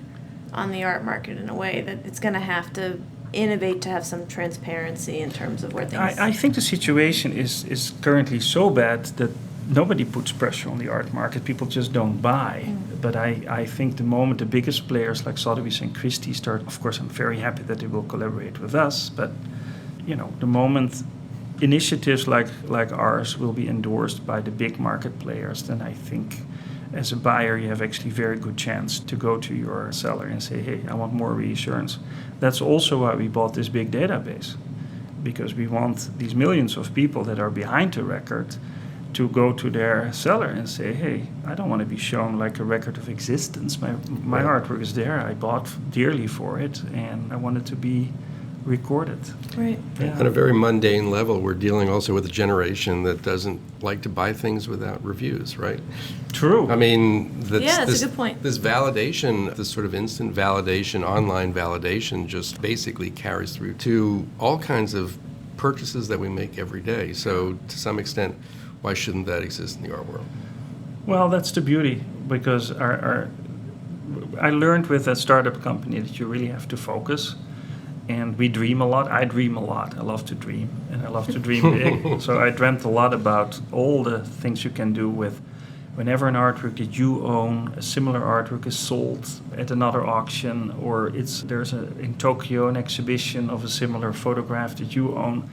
on the art market in a way that it's going to have to innovate to have some transparency in terms of where things... I think the situation is currently so bad that nobody puts pressure on the art market. People just don't buy. But I think the moment the biggest players like Sotheby's and Christie start, of course, I'm very happy that they will collaborate with us. But the moment initiatives like ours will be endorsed by the big market players, then I think as a buyer you have actually very good chance to go to your seller and say, hey, I want more reassurance. That's also why we bought this big database, because we want these millions of people that are behind the record to go to their seller and say, hey, I don't want to be shown like a record of existence. My artwork is there. I bought dearly for it, and I want it to be recorded. Right. Yeah. On a very mundane level, we're dealing also with a generation that doesn't like to buy things without reviews, right? True. I mean, That's a good point. This validation, this sort of instant validation, online validation, just basically carries through to all kinds of purchases that we make every day. So to some extent, why shouldn't that exist in the art world? Well, that's the beauty, because I learned with a startup company that you really have to focus. And we dream a lot. I dream a lot. I love to dream, and I love to dream big. So I dreamt a lot about all the things you can do with whenever an artwork that you own, a similar artwork is sold at another auction, or there's in Tokyo an exhibition of a similar photograph that you own.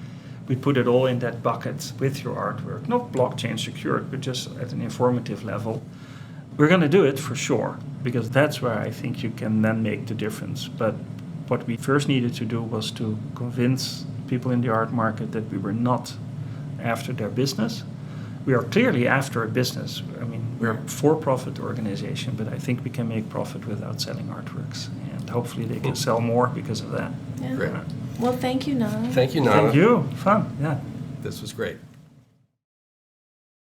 We put it all in that bucket with your artwork. Not blockchain secured, but just at an informative level. We're going to do it for sure, because that's where I think you can then make the difference. But what we first needed to do was to convince people in the art market that we were not after their business. We are clearly after a business. I mean, we're a for-profit organization, but I think we can make profit without selling artworks. And hopefully they can sell more because of that. Yeah. Great. Well, thank you, Nanne. Thank you, Nanne. Thank you. Fun, yeah. This was great.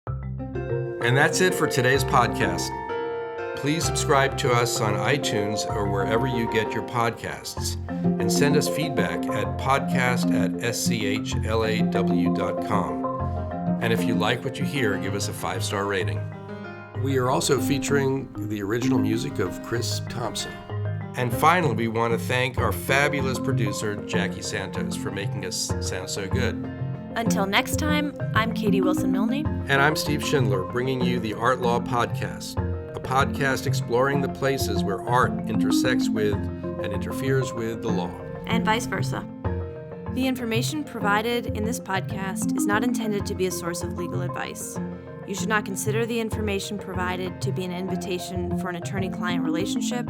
And that's it for today's podcast. Please subscribe to us on iTunes or wherever you get your podcasts, and send us feedback at podcast@schlaw.com. And if you like what you hear, give us a 5-star rating. We are also featuring the original music of Chris Thompson. And finally, we want to thank our fabulous producer, Jackie Santos, for making us sound so good. Until next time, I'm Katie Wilson-Milne. And I'm Steve Schindler, bringing you the Art Law Podcast, a podcast exploring the places where art intersects with and interferes with the law. And vice versa. The information provided in this podcast is not intended to be a source of legal advice. You should not consider the information provided to be an invitation for an attorney-client relationship,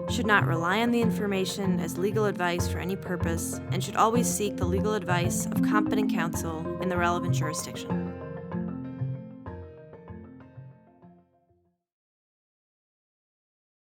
should not rely on the information as legal advice for any purpose, and should always seek the legal advice of competent counsel in the relevant jurisdiction.